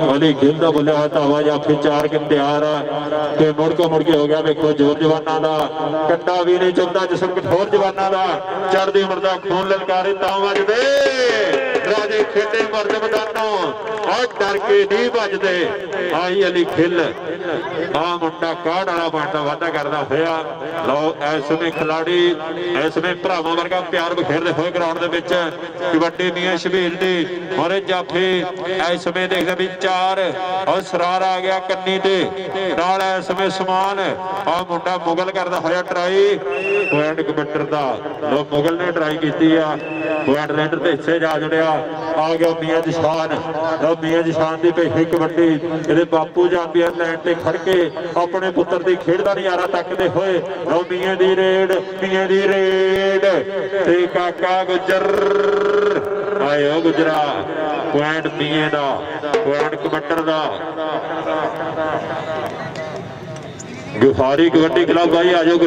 ਅਲੀ ਗਿੱਲ ਦਾ ਬੋਲਿਆ ਧਾਵਾ ਜਾਫੀ 4 ਕਿ ਤਿਆਰ ਆ ਤੇ ਮੁੜ ਕੇ ਹੋ ਗਿਆ ਵੇਖੋ ਜੋਰ ਜਵਾਨਾਂ ਦਾ ਕੰਡਾ ਵੀ ਨਹੀਂ ਚੁੱਕਦਾ ਜਿਸਮ ਕਠੋਰ ਜਵਾਨਾਂ ਦਾ ਚੜ੍ਹਦੀ ਉਮਰ ਦਾ ਖੂਨ ਲਲਕਾਰੇ ਤਾਂ ਵੱਜਦੇ ਰਾਜੇ ਖੇਡੇ ਮਰਦ ਮੈਦਾਨੋਂ ਆ ਡਰ ਕੇ ਨਹੀਂ ਵੱਜਦੇ ਆਈ ਅਲੀ ਗਿੱਲ ਆ ਮੁੰਡਾ ਕਾੜ ਵਾਲਾ ਪੁਆਇੰਟ ਦਾ ਵਾਧਾ ਕਰਦਾ ਹੋਇਆ ਲਓ ਇਸ ਸਮੇਂ ਖਿਲਾੜੀ ਇਸ ਸਮੇਂ ਭਰਾਵਾਂ ਵਰਗਾ ਪਿਆਰ ਬਖੇਰਦੇ ਹੋਏ ਗਰਾਊਂਡ ਦੇ ਵਿੱਚ ਕਬੱਡੀ ਮੀਆਂ ਸ਼ਬੀਰ ਦੀ ਔਰ ਜਾਫੀ ਇਸ ਸਮੇਂ ਦੇਖਦੇ ਵੀ 4 ਔਰ ਸਰਾਰ ਆ ਗਿਆ ਕੰਨੀ ਤੇ ਨਾਲ ਇਸ ਸਮੇਂ ਸਮਾਨ ਆ ਮੁੰਡਾ ਮੁਗਲ ਕਰਦਾ ਹੋਇਆ ਟਰਾਈ ਪੁਆਇੰਟ ਕਬੱਡਰ ਦਾ ਲੋ ਮੁਗਲ ਨੇ ਟਰਾਈ ਕੀਤੀ ਆ ਪੁਆਇੰਟ ਰੇਡਰ ਦੇ ਹਿੱਸੇ ਜਾ ਜੁੜਿਆ ਆ ਗਿਆ ਮੀਆਂ ਜਸ਼ਾਨ ਲੋ ਮੀਆਂ ਜਸ਼ਾਨ ਦੀ ਪੇਸ਼ੀ ਕਬੱਡੀ ਇਹਦੇ ਬਾਪੂ ਚੈਂਪੀਅਨ ਲੈਂਡ ਤੇ ਖੜ ਕੇ ਆਪਣੇ ਪੁੱਤਰ ਦੀ ਖੇਡ ਦਾ ਨਜ਼ਾਰਾ ਤੱਕਦੇ ਹੋਏ ਲੋ ਮੀਆਂ ਦੀ ਰੇਡ ਤੇ ਕਾਕਾ ਗੁੱਜਰ ਆਇਓ ਗੁਜਰਾ ਪੁਆਇੰਟ ਮੀਆਂ ਦਾ ਪੁਆਇੰਟ ਕਬੱਡਰ ਦਾ ਗਫਾਰੀ ਕਬੱਡੀ ਕਲੱਬ ਆਈ ਆਜੋ।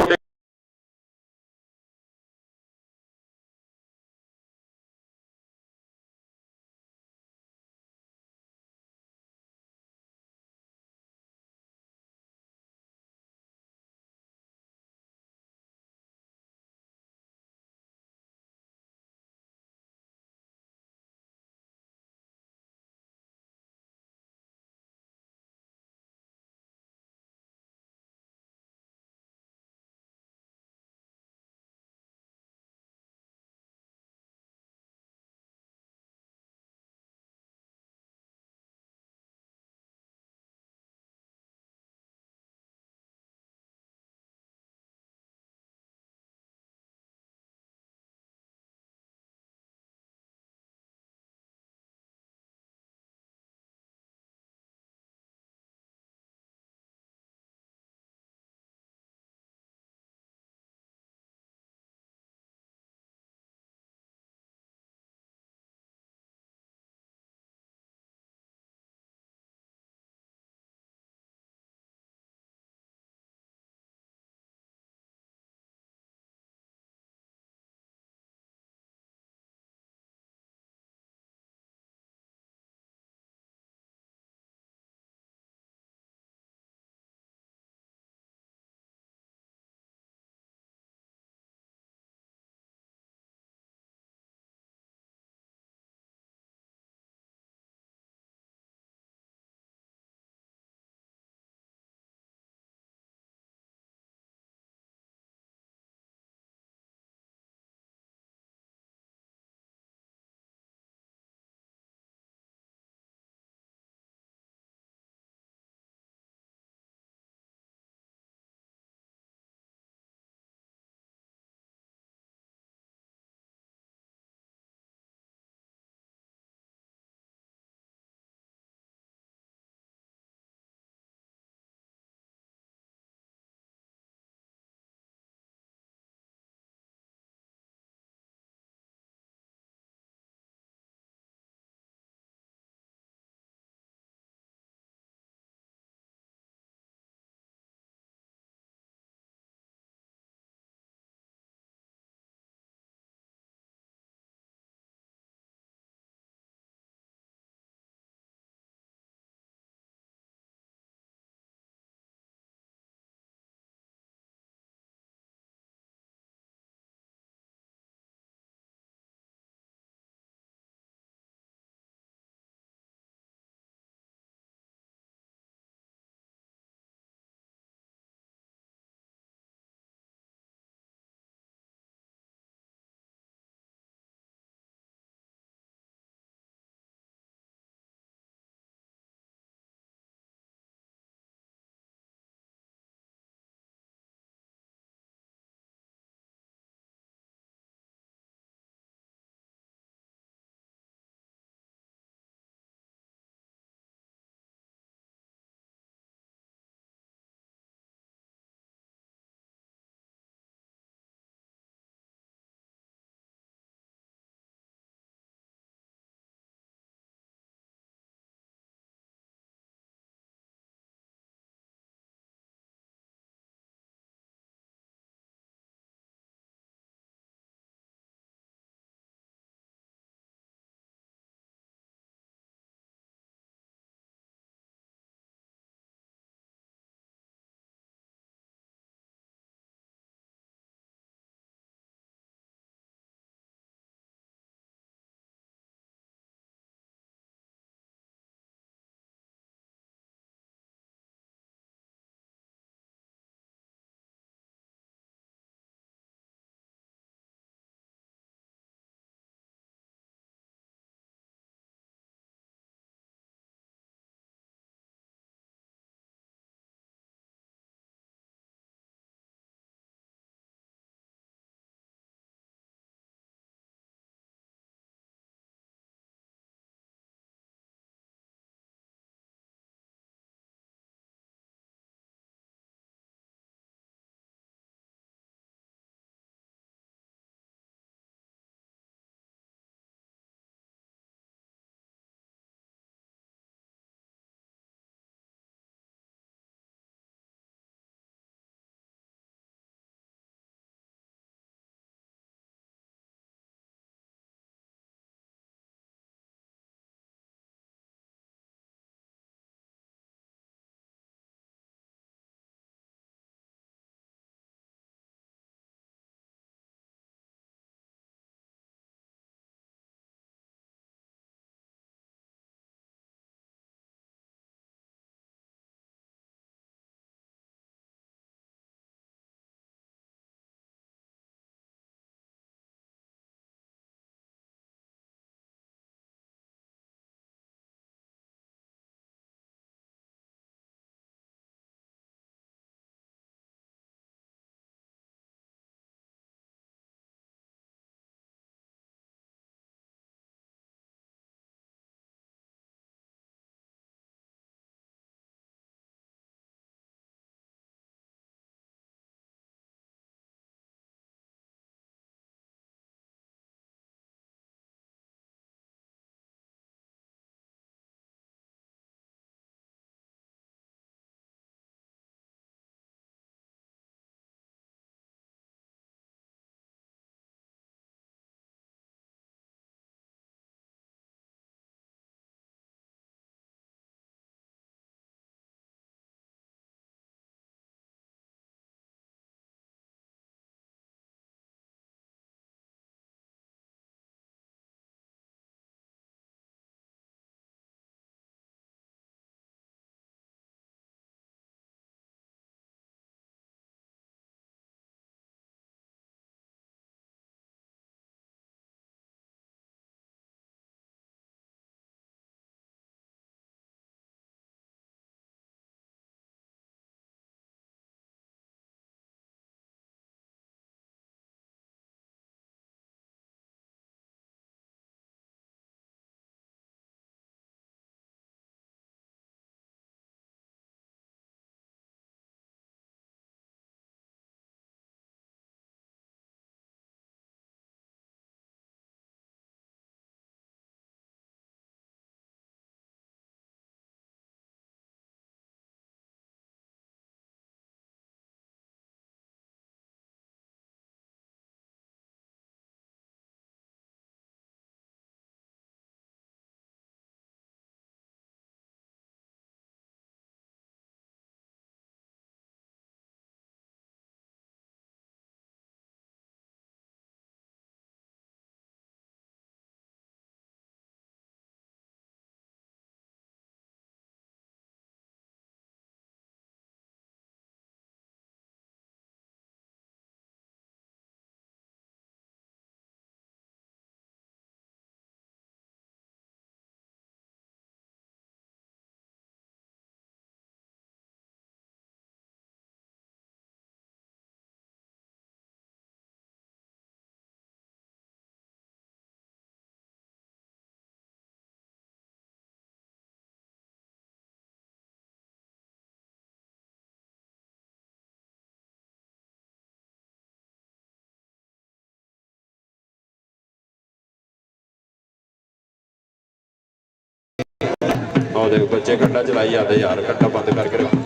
ਉਹ ਦੇਖ ਬੱਚੇ ਕੰਡਾ ਚਲਾਈ ਜਾਂਦੇ ਯਾਰ, ਕੰਡਾ ਬੰਦ ਕਰਕੇ ਰੱਖੋ।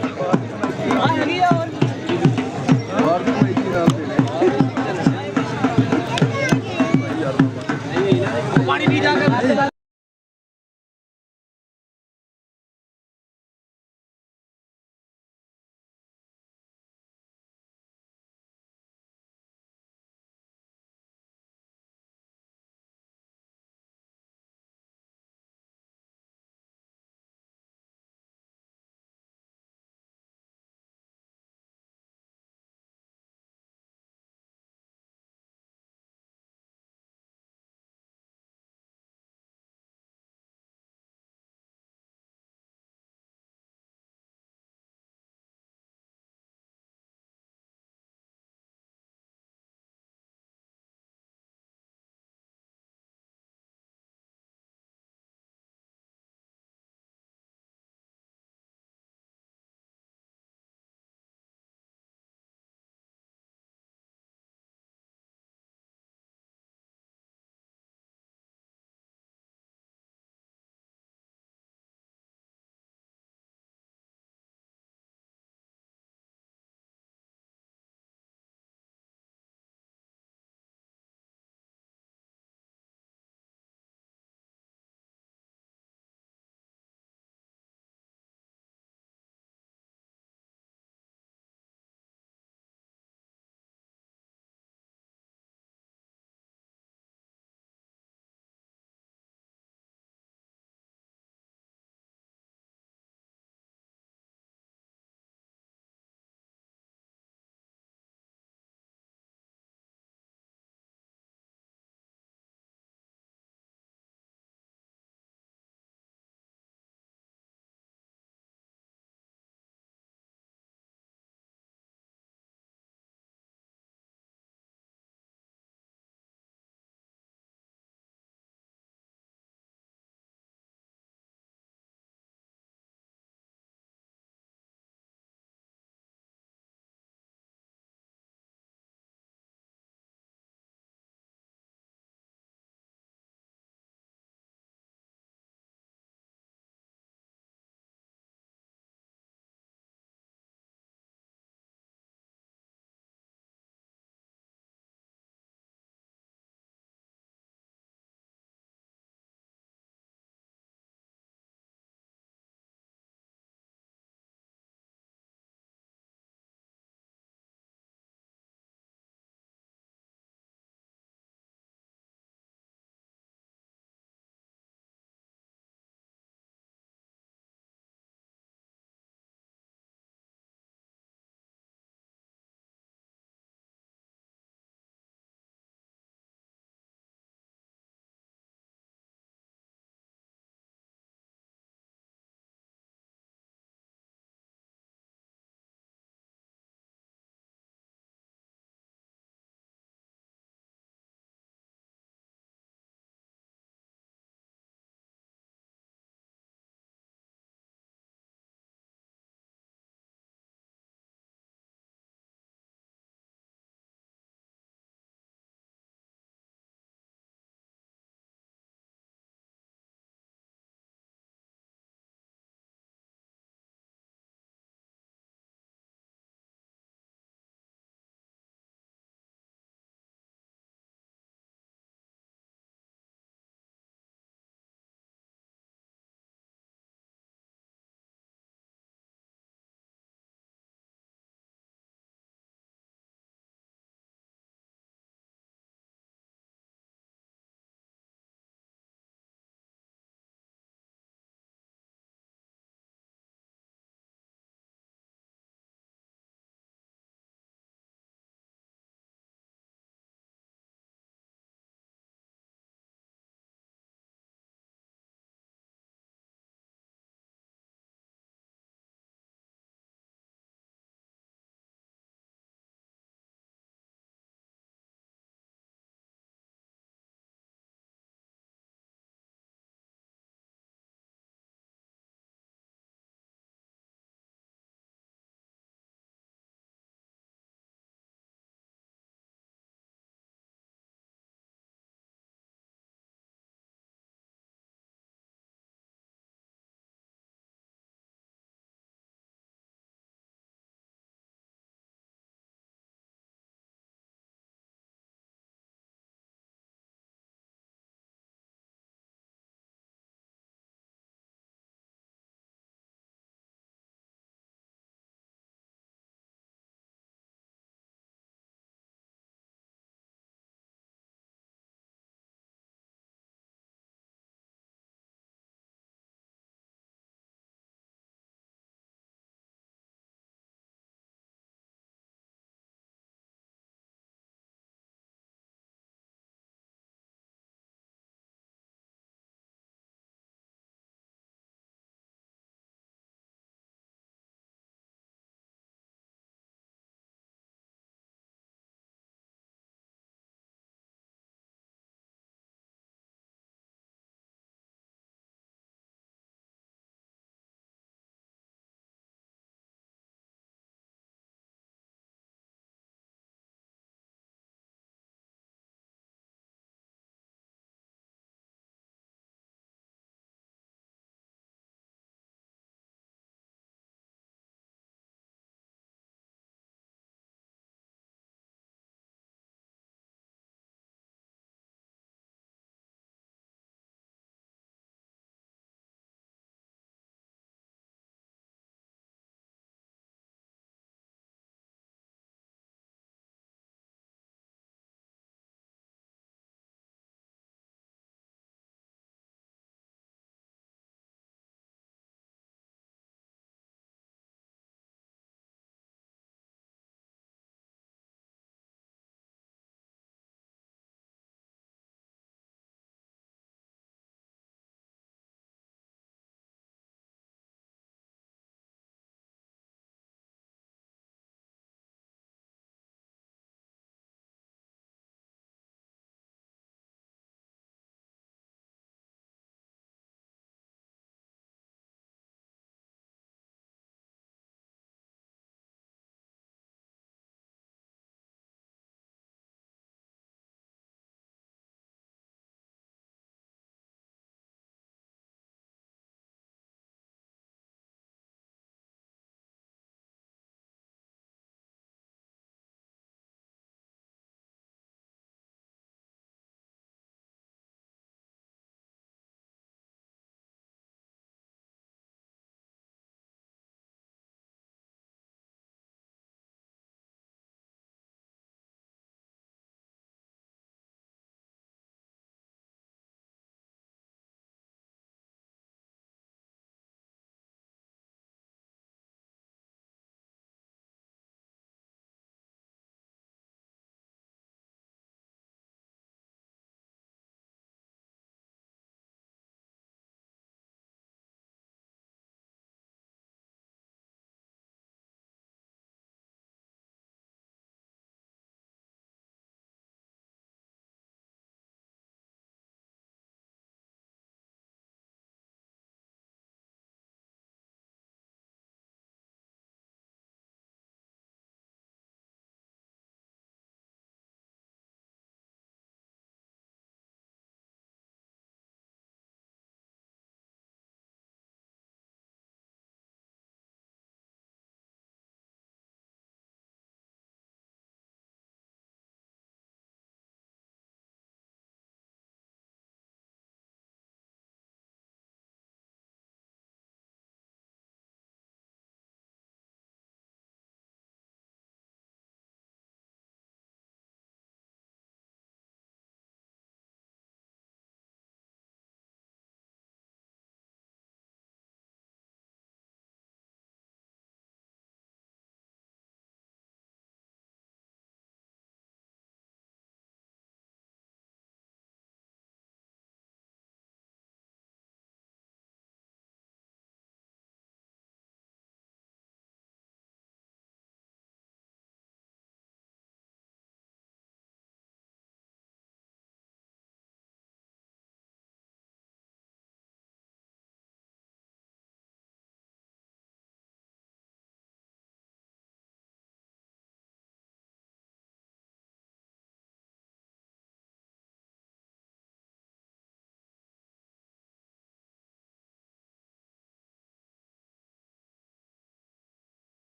ਪਾਣੀ ਪੀ ਜਾ ਕੇ